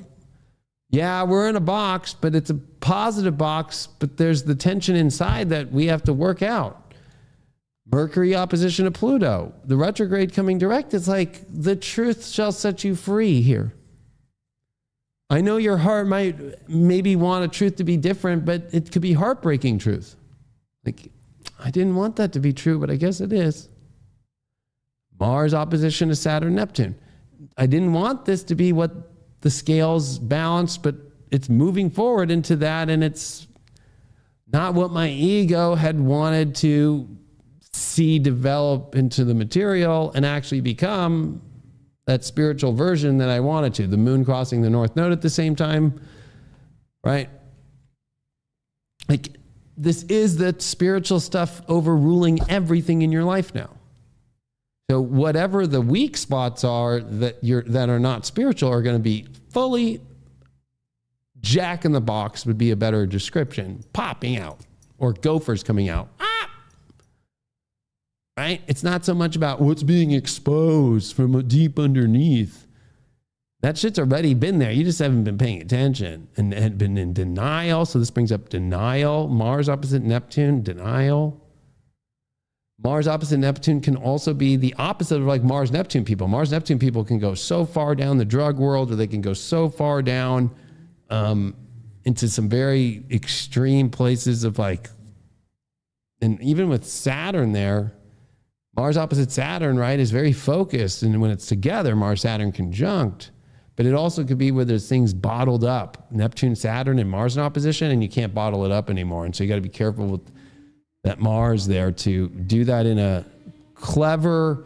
yeah, we're in a box, but it's a positive box, but there's the tension inside that we have to work out. Mercury opposition to Pluto, the retrograde coming direct. It's like the truth shall set you free here. I know your heart might maybe want a truth to be different, but it could be heartbreaking truth. Like, I didn't want that to be true, but I guess it is. Mars opposition to Saturn, Neptune. I didn't want this to be what the scales balance, but it's moving forward into that, and it's not what my ego had wanted to see develop into the material and actually become that spiritual version that I wanted to. The moon crossing the North Node at the same time, right? Like, this is the spiritual stuff overruling everything in your life now. So whatever the weak spots are that are not spiritual are going to be fully jack in the box would be a better description, popping out, or gophers coming out. Right? It's not so much about what's being exposed from deep underneath. That shit's already been there. You just haven't been paying attention and had been in denial. So this brings up denial. Mars opposite Neptune, denial. Mars opposite Neptune can also be the opposite of like Mars-Neptune people. Mars-Neptune people can go so far down the drug world, or they can go so far down into some very extreme places of like, and even with Saturn there, Mars opposite Saturn, right, is very focused. And when it's together, Mars-Saturn conjunct, but it also could be where there's things bottled up. Neptune, Saturn, and Mars in opposition, and you can't bottle it up anymore. And so you got to be careful with that Mars there to do that in a clever,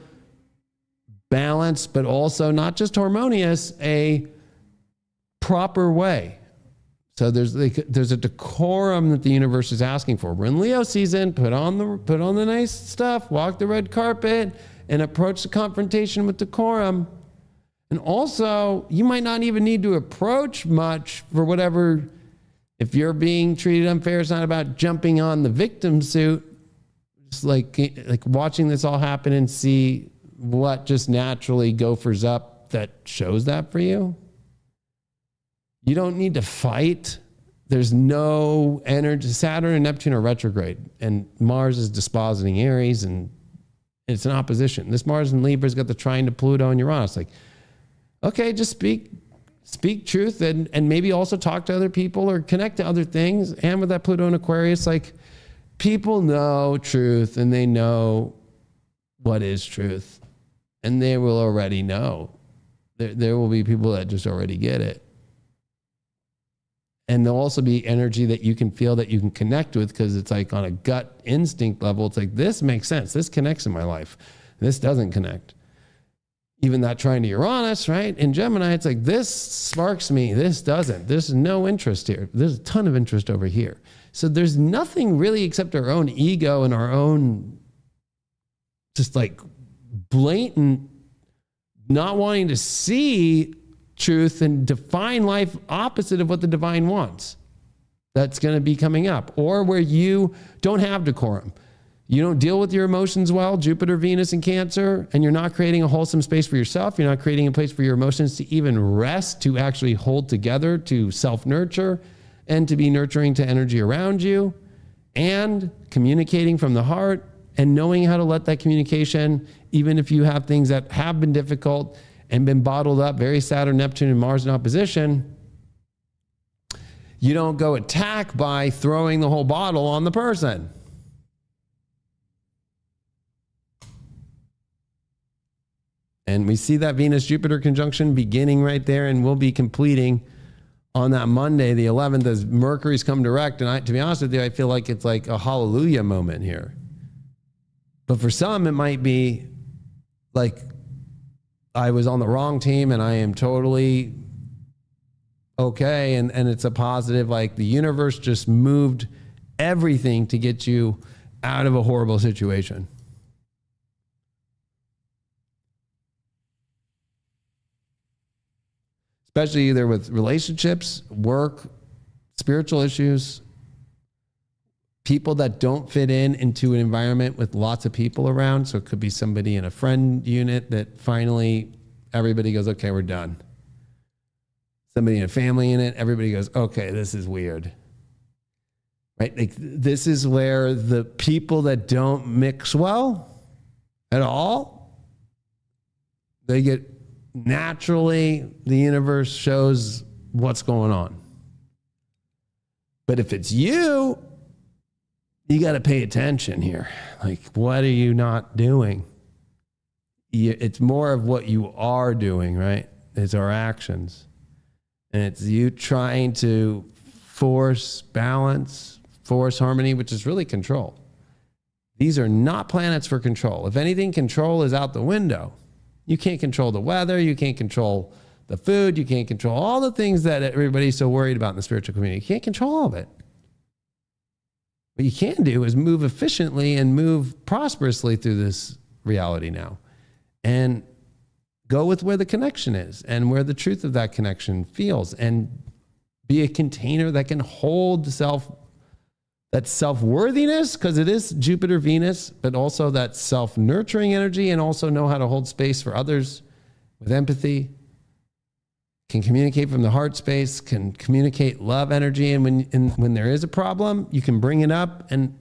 balanced, but also not just harmonious, a proper way. So there's a decorum that the universe is asking for. We're in Leo season. Put on the nice stuff. Walk the red carpet and approach the confrontation with decorum. And also, you might not even need to approach much for whatever. If you're being treated unfair, it's not about jumping on the victim suit. Just like watching this all happen and see what just naturally gophers up that shows that for you. You don't need to fight. There's no energy. Saturn and Neptune are retrograde, and Mars is dispositing Aries, and it's an opposition. This Mars in Libra's got the trine to Pluto and Uranus. Like, okay, just speak truth, and maybe also talk to other people or connect to other things. And with that Pluto and Aquarius, like, people know truth, and they know what is truth, and they will already know. There will be people that just already get it. And there'll also be energy that you can feel, that you can connect with, because it's like on a gut instinct level. It's like, this makes sense. This connects in my life. This doesn't connect. Even that trine to Uranus, right? In Gemini, it's like, this sparks me. This doesn't. There's no interest here. There's a ton of interest over here. So there's nothing really except our own ego and our own just like blatant not wanting to see truth and define life opposite of what the divine wants. That's going to be coming up. Or where you don't have decorum. You don't deal with your emotions well, Jupiter, Venus, and Cancer, and you're not creating a wholesome space for yourself. You're not creating a place for your emotions to even rest, to actually hold together, to self-nurture, and to be nurturing to energy around you, and communicating from the heart and knowing how to let that communication, even if you have things that have been difficult and been bottled up, very Saturn, Neptune, and Mars in opposition, you don't go attack by throwing the whole bottle on the person. And we see that Venus-Jupiter conjunction beginning right there, and we'll be completing on that Monday, the 11th, as Mercury's come direct. And to be honest with you, I feel like it's like a hallelujah moment here. But for some, it might be like I was on the wrong team and I am totally okay. And it's a positive, like the universe just moved everything to get you out of a horrible situation. Especially either with relationships, work, spiritual issues, people that don't fit into an environment with lots of people around. So it could be somebody in a friend unit that finally everybody goes, okay, we're done. Somebody in a family unit, everybody goes, okay, this is weird. Right? Like, this is where the people that don't mix well at all, they get naturally, the universe shows what's going on. But if it's you, you got to pay attention here. Like, what are you not doing? It's more of what you are doing, right? It's our actions. And it's you trying to force balance, force harmony, which is really control. These are not planets for control. If anything, control is out the window. You can't control the weather. You can't control the food. You can't control all the things that everybody's so worried about in the spiritual community. You can't control all of it. What you can do is move efficiently and move prosperously through this reality now. And go with where the connection is and where the truth of that connection feels. And be a container that can hold that self-worthiness, because it is Jupiter, Venus, but also that self-nurturing energy, and also know how to hold space for others with empathy, can communicate from the heart space, can communicate love energy. And when there is a problem, you can bring it up, and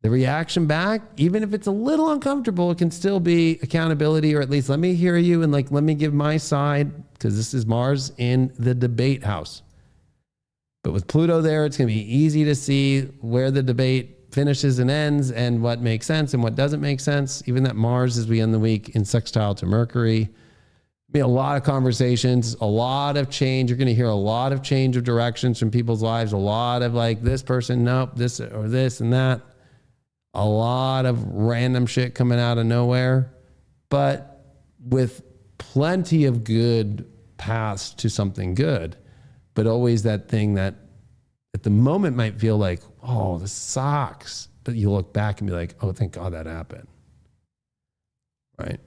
the reaction back, even if it's a little uncomfortable, it can still be accountability, or at least let me hear you and let me give my side, because this is Mars in the debate house. But with Pluto there, it's going to be easy to see where the debate finishes and ends and what makes sense and what doesn't make sense. Even that Mars, as we end the week in sextile to Mercury, be a lot of conversations, a lot of change. You're going to hear a lot of change of directions from people's lives. A lot of like, this person, nope, this or this and that. A lot of random shit coming out of nowhere, but with plenty of good paths to something good. But always that thing that at the moment might feel like, oh, this sucks. But you look back and be like, oh, thank God that happened. Right?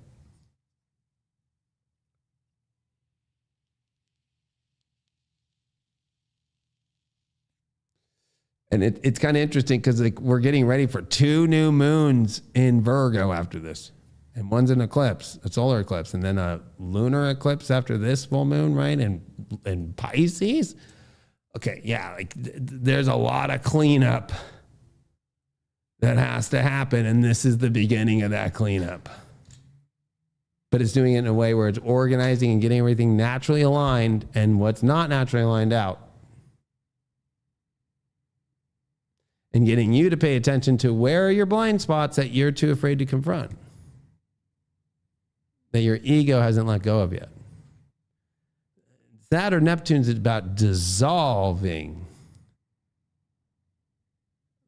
And it's kind of interesting because we're getting ready for 2 new moons in Virgo after this. And one's an eclipse, a solar eclipse, and then a lunar eclipse after this full moon, right? And Pisces. Okay, yeah, there's a lot of cleanup that has to happen, and this is the beginning of that cleanup. But it's doing it in a way where it's organizing and getting everything naturally aligned, and what's not naturally aligned out. And getting you to pay attention to where are your blind spots that you're too afraid to confront, that your ego hasn't let go of yet. Saturn, Neptune's about dissolving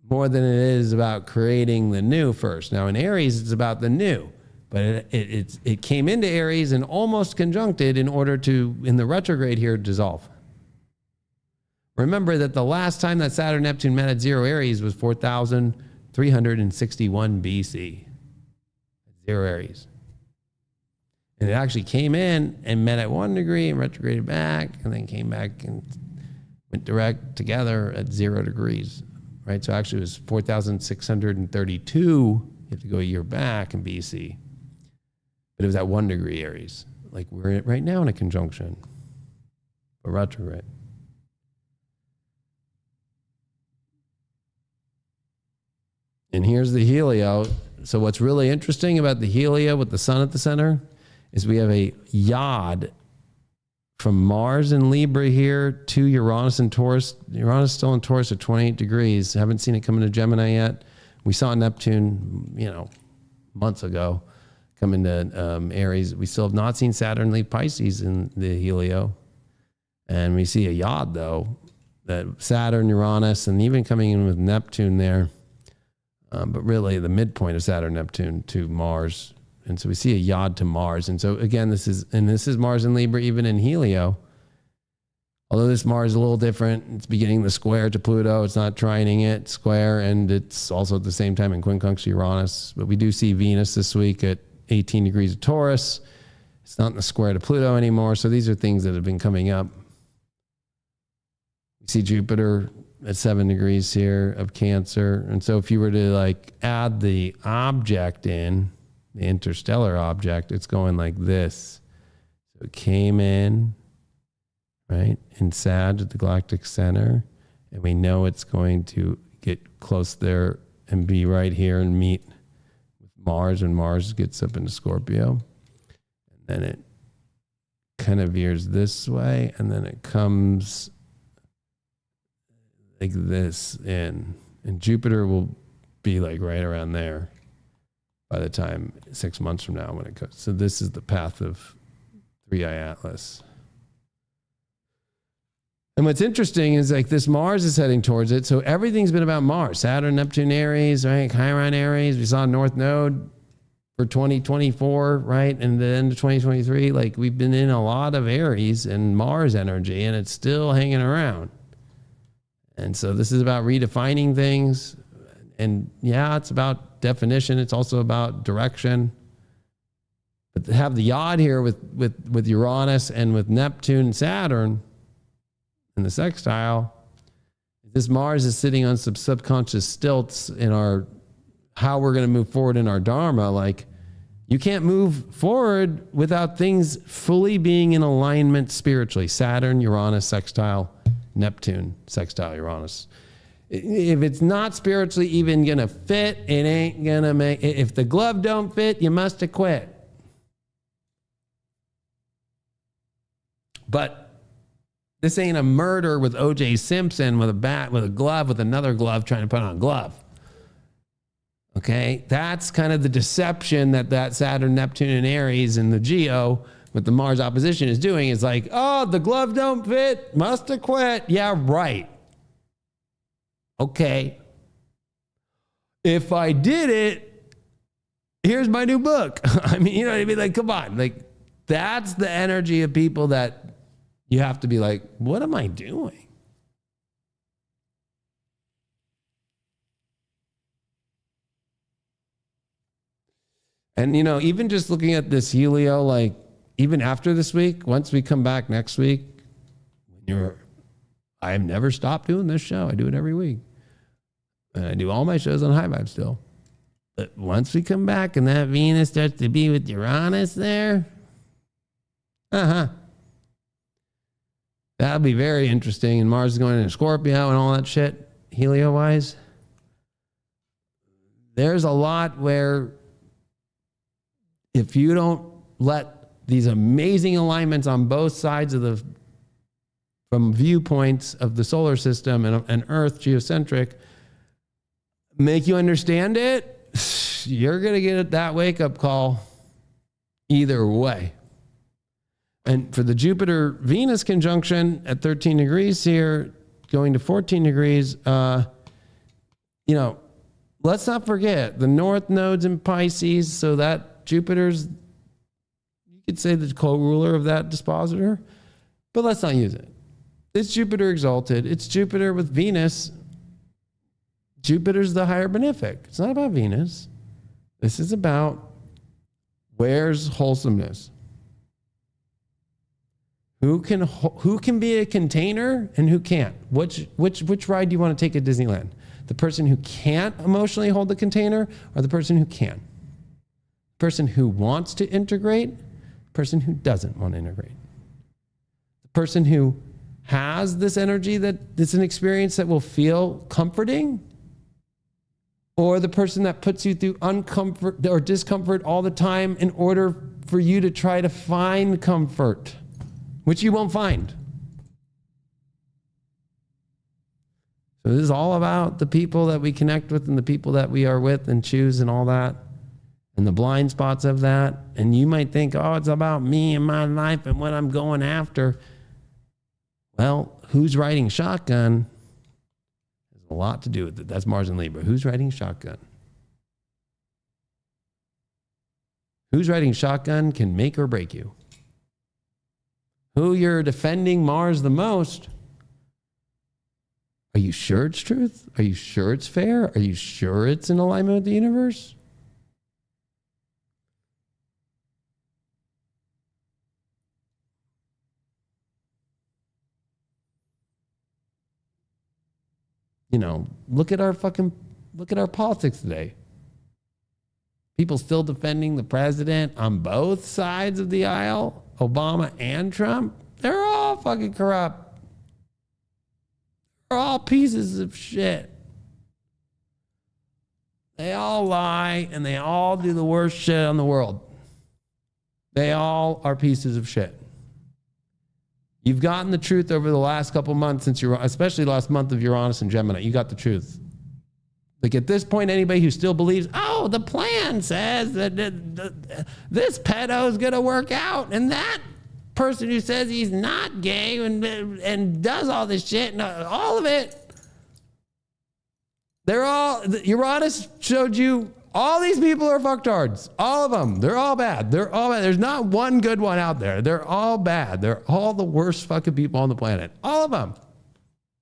more than it is about creating the new first. Now in Aries, it's about the new, but it came into Aries and almost conjuncted in order to, in the retrograde here, dissolve. Remember that the last time that Saturn Neptune met at 0 Aries was 4,361 BC. 0 Aries. And it actually came in and met at 1 degree and retrograded back, and then came back and went direct together at 0 degrees, right? So actually it was 4,632. You have to go a year back in BC. But it was at 1 degree Aries. Like we're right now in a conjunction, but retrograde. And here's the helio. So what's really interesting about the helio with the sun at the center is we have a yod from Mars and Libra here to Uranus and Taurus. Uranus still in Taurus at 28 degrees. Haven't seen it come into Gemini yet. We saw Neptune, months ago come into Aries. We still have not seen Saturn leave Pisces in the helio. And we see a yod, though, that Saturn, Uranus, and even coming in with Neptune there. But really the midpoint of Saturn, Neptune to Mars. And so we see a yod to Mars. And so again, this is Mars and Libra, even in helio. Although this Mars is a little different, it's beginning the square to Pluto. It's not trining it, square, and it's also at the same time in quincunx to Uranus. But we do see Venus this week at 18 degrees of Taurus. It's not in the square to Pluto anymore. So these are things that have been coming up. We see Jupiter at 7 degrees here of Cancer. And so if you were to add the object in, the interstellar object, it's going like this. So it came in, right, in Sag at the galactic center, and we know it's going to get close there and be right here and meet with Mars when Mars gets up into Scorpio. And then it kind of veers this way, and then it comes like this in. And Jupiter will be like right around there by the time 6 months from now when it goes. So this is the path of 3i Atlas. And what's interesting is this Mars is heading towards it. So everything's been about Mars. Saturn, Neptune, Aries, right? Chiron, Aries. We saw North Node for 2024, right? And the end of 2023. We've been in a lot of Aries and Mars energy, and it's still hanging around. And so this is about redefining things. And yeah, it's about definition. It's also about direction. But to have the yod here with Uranus and with Neptune and Saturn in the sextile, this Mars is sitting on some subconscious stilts in how we're going to move forward in our Dharma. You can't move forward without things fully being in alignment spiritually. Saturn, Uranus, sextile, Neptune, sextile, Uranus. If it's not spiritually even going to fit, it ain't going to make... If the glove don't fit, you must have quit. But this ain't a murder with O.J. Simpson with a bat, with a glove, with another glove trying to put on a glove. Okay? That's kind of the deception that Saturn, Neptune, and Aries and the Geo with the Mars opposition is doing. Is the glove don't fit, must have quit. Yeah, right. Okay. If I did it, here's my new book. I mean, you know what I mean? Come on. That's the energy of people that you have to be what am I doing? And, even just looking at this helio, even after this week, once we come back next week, I've never stopped doing this show. I do it every week. And I do all my shows on High Vibe still. But once we come back and that Venus starts to be with Uranus there, that'll be very interesting. And Mars is going into Scorpio and all that shit, helio-wise. There's a lot where if you don't let these amazing alignments on both sides of from viewpoints of the solar system and Earth, geocentric, make you understand it, you're going to get that wake-up call either way. And for the Jupiter-Venus conjunction at 13 degrees here, going to 14 degrees, let's not forget the North Node's in Pisces, so that Jupiter's, you could say, the co-ruler of that dispositor, but let's not use it. It's Jupiter exalted. It's Jupiter with Venus. Jupiter's the higher benefic. It's not about Venus. This is about where's wholesomeness. Who can be a container and who can't? Which ride do you want to take at Disneyland? The person who can't emotionally hold the container or the person who can? The person who wants to integrate, the person who doesn't want to integrate. The person who has this energy that it's an experience that will feel comforting, or the person that puts you through uncomfort or discomfort all the time in order for you to try to find comfort, which you won't find. So this is all about the people that we connect with and the people that we are with and choose and all that, and the blind spots of that. And you might think, oh, it's about me and my life and what I'm going after. Well, who's riding shotgun has a lot to do with it. That's Mars and Libra. Who's riding shotgun? Who's riding shotgun can make or break you. Who you're defending Mars the most, are you sure it's truth? Are you sure it's fair? Are you sure it's in alignment with the universe? You know, look at our politics today. People still defending the president on both sides of the aisle, Obama and Trump. They're all fucking corrupt. They're all pieces of shit. They all lie and they all do the worst shit in the world. They all are pieces of shit. You've gotten the truth over the last couple months especially last month of Uranus and Gemini. You got the truth. Like at this point, anybody who still believes, oh, the plan says that this pedo is going to work out, and that person who says he's not gay and does all this shit, and all of it, Uranus showed you all these people are fucktards. All of them. They're all bad. They're all bad. There's not one good one out there. They're all bad. They're all the worst fucking people on the planet. All of them.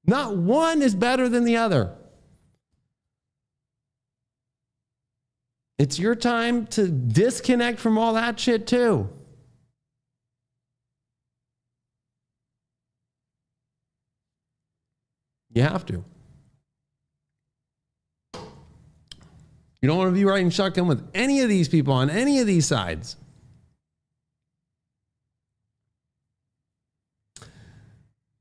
Not one is better than the other. It's your time to disconnect from all that shit too. You have to. You don't want to be riding shotgun with any of these people on any of these sides.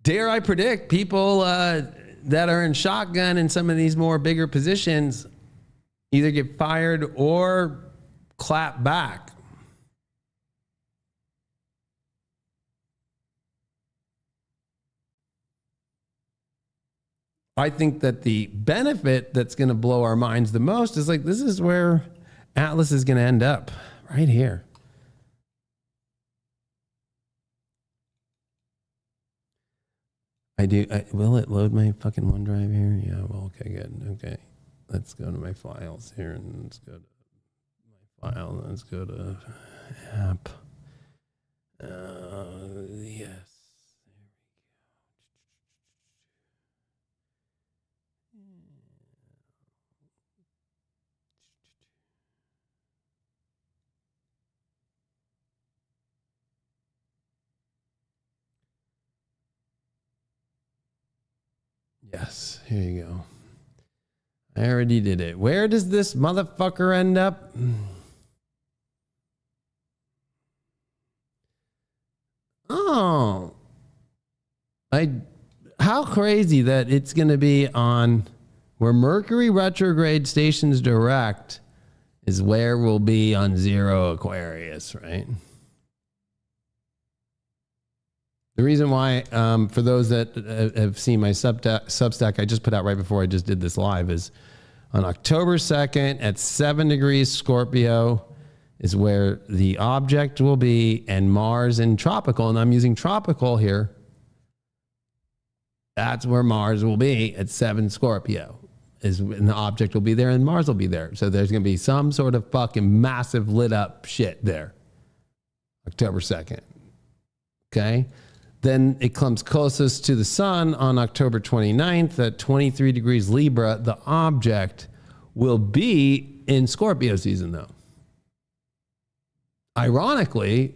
Dare I predict people that are in shotgun in some of these more bigger positions either get fired or clap back. I think that the benefit that's going to blow our minds the most is like, this is where Atlas is going to end up, right here. Will it load my fucking OneDrive here? Yeah, well, okay, good. Okay. Let's go to my files here and let's go to my file. Let's go to app. Yes. Yes, here you go. I already did it. Where does this motherfucker end up? Oh. How crazy that it's going to be on where Mercury retrograde stations direct is where we'll be on 0 Aquarius, right? The reason why, for those that have seen my Substack I just put out right before I just did this live, is on October 2nd at 7 degrees Scorpio is where the object will be, and Mars in tropical, and I'm using tropical here. That's where Mars will be at 7 Scorpio. And the object will be there and Mars will be there. So there's going to be some sort of fucking massive lit up shit there. October 2nd. Okay? Then it comes closest to the sun on October 29th at 23 degrees Libra. The object will be in Scorpio season, though. Ironically,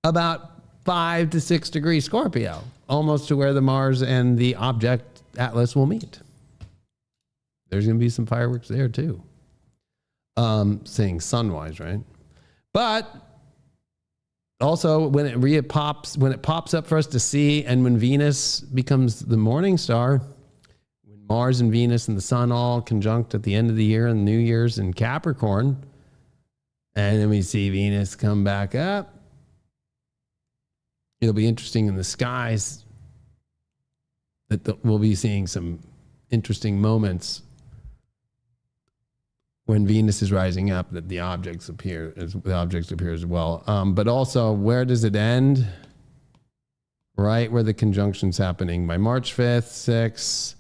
about 5 to 6 degrees Scorpio, almost to where the Mars and the object Atlas will meet. There's going to be some fireworks there too. Saying sun-wise, right? But also when it pops up for us to see, and when Venus becomes the morning star, when Mars and Venus and the sun all conjunct at the end of the year and New Year's in Capricorn, and then we see Venus come back up, it'll be interesting in the skies that we'll be seeing some interesting moments when Venus is rising up, that the objects appear as well. But also, where does it end? Right where the conjunction's happening by March 5th, 6th,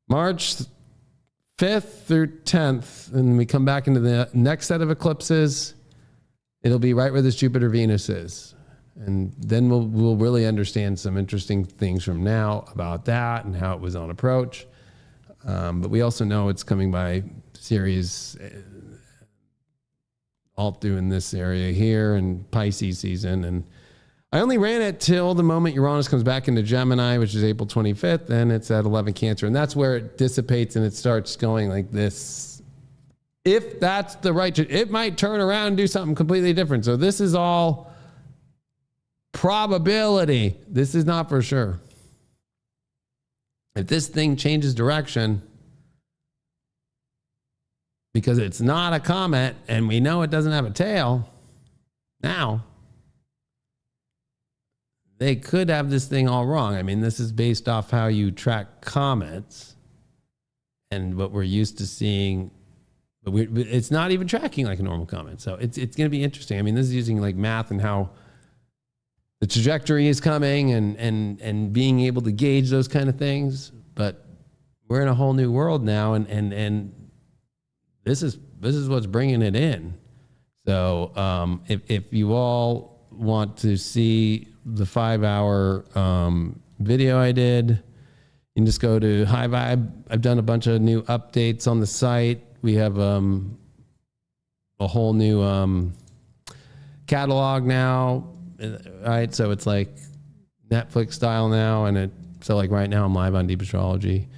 March 5th through 10th, and we come back into the next set of eclipses. It'll be right where this Jupiter-Venus is. And then we'll really understand some interesting things from now about that and how it was on approach. But we also know it's coming by series all through in this area here and Pisces season. And I only ran it till the moment Uranus comes back into Gemini, which is April 25th, and it's at 11 Cancer. And that's where it dissipates and it starts going like this. If that's the right, it might turn around and do something completely different. So this is all probability. This is not for sure. If this thing changes direction, because it's not a comet and we know it doesn't have a tail now, they could have this thing all wrong. I mean, this is based off how you track comets and what we're used to seeing, but it's not even tracking like a normal comet. So it's going to be interesting. I mean, this is using like math and how the trajectory is coming and being able to gauge those kind of things. But we're in a whole new world now, and this is what's bringing it in. So if you all want to see the 5-hour video I did, you can just go to High Vibe. I've done a bunch of new updates on the site. We have a whole new catalog now, right? So it's like Netflix style now, and so like right now I'm live on Deep Astrology.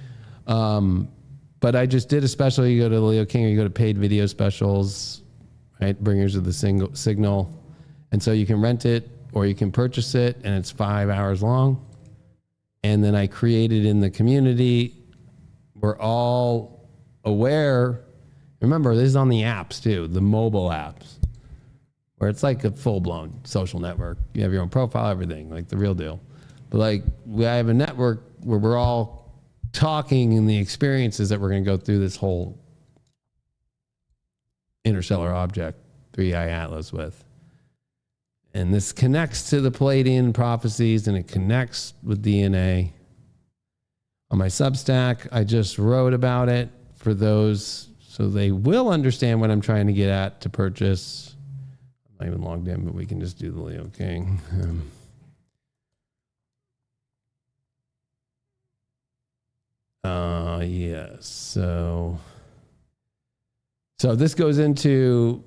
But I just did a special. You go to Leo King, or you go to paid video specials, right? Bringers of the signal. And so you can rent it or you can purchase it, and it's 5 hours long. And then I created in the community. We're all aware. Remember, this is on the apps too, the mobile apps, where it's like a full-blown social network. You have your own profile, everything, like the real deal. But like, I have a network where we're all talking in the experiences that we're going to go through this whole interstellar object 3i Atlas with. And this connects to the Palladian prophecies, and it connects with DNA. On my Substack, I just wrote about it for those, so they will understand what I'm trying to get at to purchase. I'm not even logged in, but we can just do the Leo King. Yes. So this goes into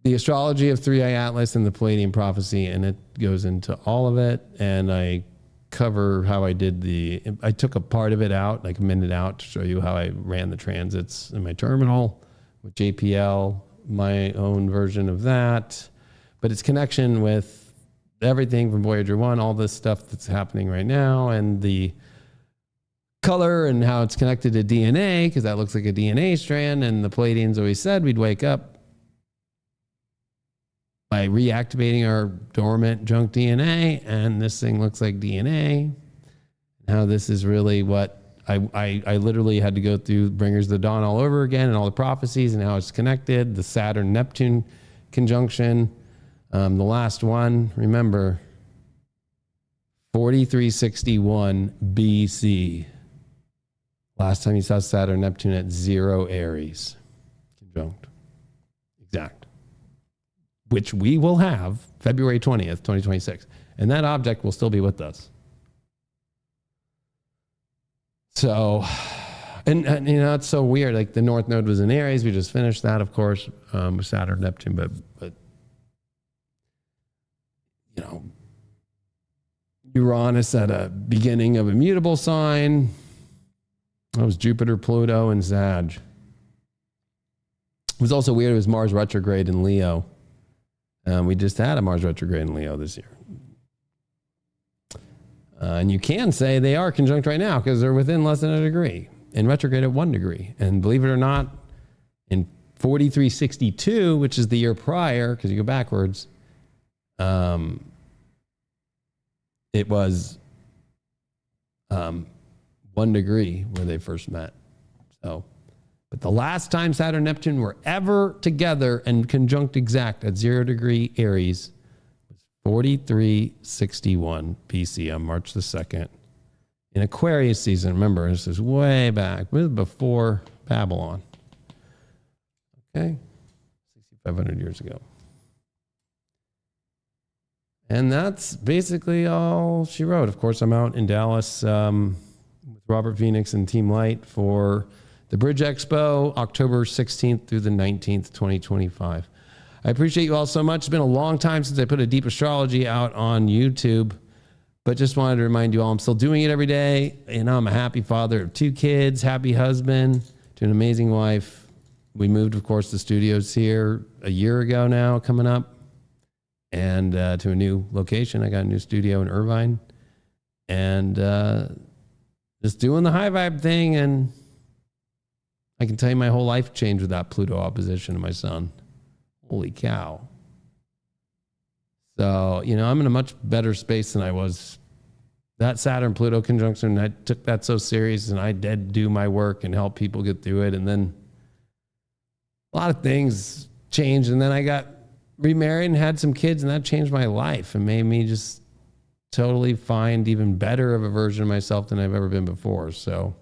the astrology of 3i Atlas and the Palladian prophecy, and it goes into all of it. And I cover how I took a part of it out, like a minute out, to show you how I ran the transits in my terminal with JPL, my own version of that. But its connection with everything from Voyager 1, all this stuff that's happening right now, and the color and how it's connected to DNA, because that looks like a DNA strand. And the Palladians always said we'd wake up by reactivating our dormant junk DNA, and this thing looks like DNA. How this is really what I literally had to go through Bringers of the Dawn all over again, and all the prophecies and how it's connected, the Saturn-Neptune conjunction. The last one, remember, 4361 BC. Last time you saw Saturn, Neptune at 0 Aries. Conjunct. Exact. Which we will have February 20th, 2026. And that object will still be with us. So, and you know, it's so weird. Like the North Node was in Aries. We just finished that, of course, with Saturn, Neptune. But you know, Uranus at a beginning of a mutable sign. That was Jupiter, Pluto, and Sag. It was also weird. It was Mars retrograde in Leo. We just had a Mars retrograde in Leo this year. And you can say they are conjunct right now because they're within less than a degree and retrograde at 1 degree. And believe it or not, in 4362, which is the year prior, because you go backwards, it was 1 degree where they first met. So, but the last time Saturn and Neptune were ever together and conjunct exact at 0 degree Aries was 4361 BC on March the 2nd in Aquarius season. Remember, this is way back. This is before Babylon. Okay, 6,500 years ago. And that's basically all she wrote. Of course, I'm out in Dallas with Robert Phoenix and Team Light for the Bridge Expo, October 16th through the 19th, 2025. I appreciate you all so much. It's been a long time since I put a Deep Astrology out on YouTube, but just wanted to remind you all I'm still doing it every day. You know, I'm a happy father of 2 kids, happy husband to an amazing wife. We moved, of course, the studios here a year ago now, coming up. And to a new location. I got a new studio in Irvine. And just doing the high vibe thing. And I can tell you my whole life changed with that Pluto opposition to my son. Holy cow. So, you know, I'm in a much better space than I was. That Saturn-Pluto conjunction, I took that so serious and I did do my work and help people get through it. And then a lot of things changed. And then I got remarried and had some kids, and that changed my life and made me just totally find even better of a version of myself than I've ever been before. So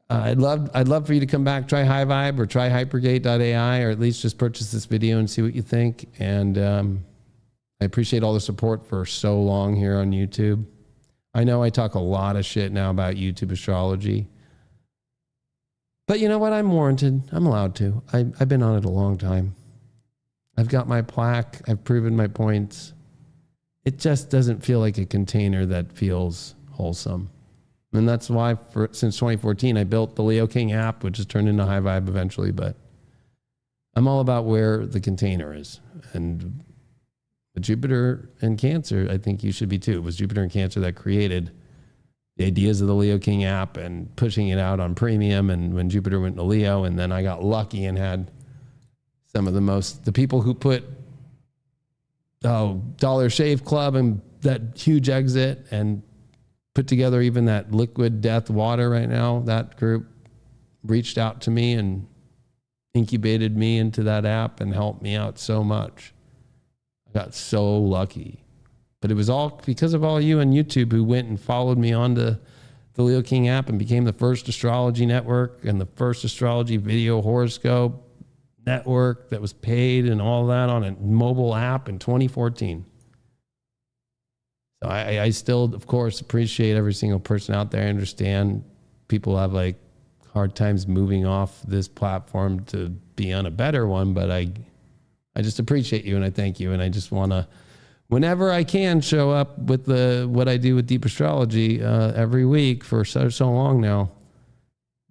I'd love for you to come back, try High Vibe or try hypergate.ai, or at least just purchase this video and see what you think. And I appreciate all the support for so long here on YouTube. I know I talk a lot of shit now about YouTube astrology, but you know what? I'm warranted. I'm allowed to. I've been on it a long time. I've got my plaque. I've proven my points. It just doesn't feel like a container that feels wholesome. And that's why since 2014, I built the Leo King app, which has turned into High Vibe eventually. But I'm all about where the container is. And with Jupiter and Cancer, I think you should be too. It was Jupiter and Cancer that created the ideas of the Leo King app and pushing it out on premium. And when Jupiter went to Leo, and then I got lucky and had some of the people who put Dollar Shave Club and that huge exit and put together even that liquid death water right now, that group reached out to me and incubated me into that app and helped me out so much. I got so lucky. But it was all because of all you on YouTube who went and followed me onto the Leo King app and became the first astrology network and the first astrology video horoscope network that was paid and all that on a mobile app in 2014. So I still, of course, appreciate every single person out there. I understand people have like hard times moving off this platform to be on a better one, but I just appreciate you and I thank you. And I just want to, whenever I can, show up with what I do with Deep Astrology every week for so long now,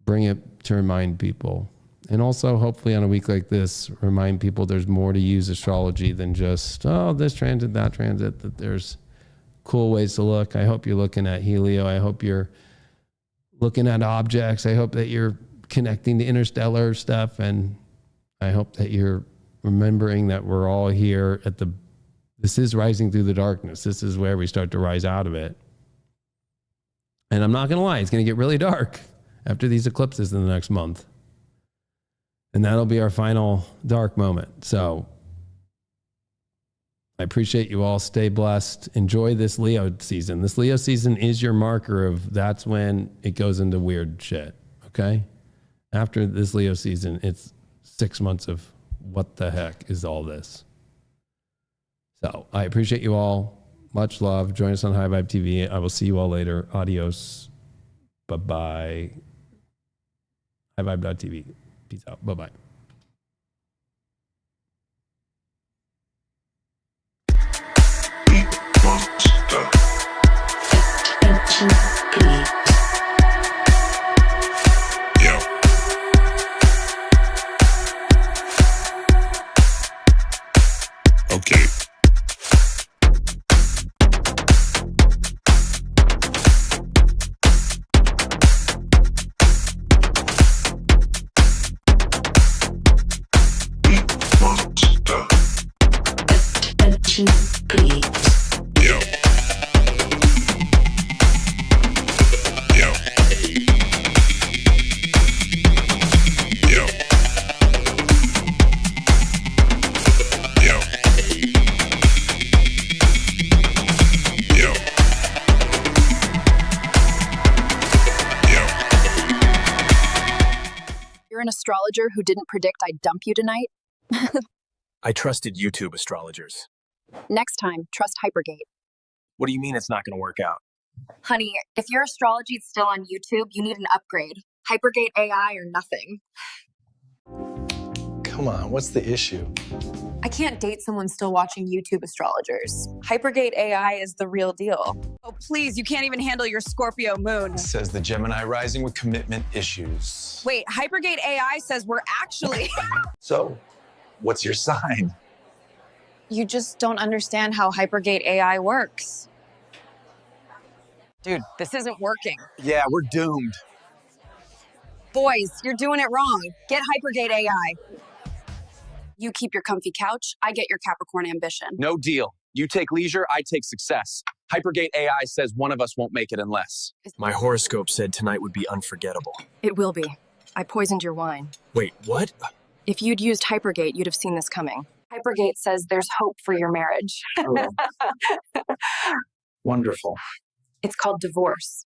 bring it to remind people. And also, hopefully on a week like this, remind people there's more to use astrology than just, this transit, that transit, that there's cool ways to look. I hope you're looking at Helio. I hope you're looking at objects. I hope that you're connecting to interstellar stuff. And I hope that you're remembering that we're all here this is rising through the darkness. This is where we start to rise out of it. And I'm not going to lie, it's going to get really dark after these eclipses in the next month. And that'll be our final dark moment. So I appreciate you all. Stay blessed. Enjoy this Leo season. This Leo season is your marker of that's when it goes into weird shit. Okay? After this Leo season, it's 6 months of what the heck is all this? So I appreciate you all. Much love. Join us on High Vibe TV. I will see you all later. Adios. Bye-bye. highvibe.tv. Peace out. Bye-bye. Attention, please. Yo. Okay. Monster. Attention, please. Yo. Yo. Yo. Yo. Yo. Yo. You're an astrologer who didn't predict I'd dump you tonight? I trusted YouTube astrologers. Next time, trust Hypergate. What do you mean it's not going to work out? Honey, if your astrology is still on YouTube, you need an upgrade. Hypergate AI or nothing. Come on, what's the issue? I can't date someone still watching YouTube astrologers. Hypergate AI is the real deal. Oh, please, you can't even handle your Scorpio moon. Says the Gemini rising with commitment issues. Wait, Hypergate AI says we're actually... So, what's your sign? You just don't understand how Hypergate AI works. Dude, this isn't working. Yeah, we're doomed. Boys, you're doing it wrong. Get Hypergate AI. You keep your comfy couch, I get your Capricorn ambition. No deal. You take leisure, I take success. Hypergate AI says one of us won't make it unless. My horoscope said tonight would be unforgettable. It will be. I poisoned your wine. Wait, what? If you'd used Hypergate, you'd have seen this coming. Hypergate says there's hope for your marriage. Wonderful. It's called divorce.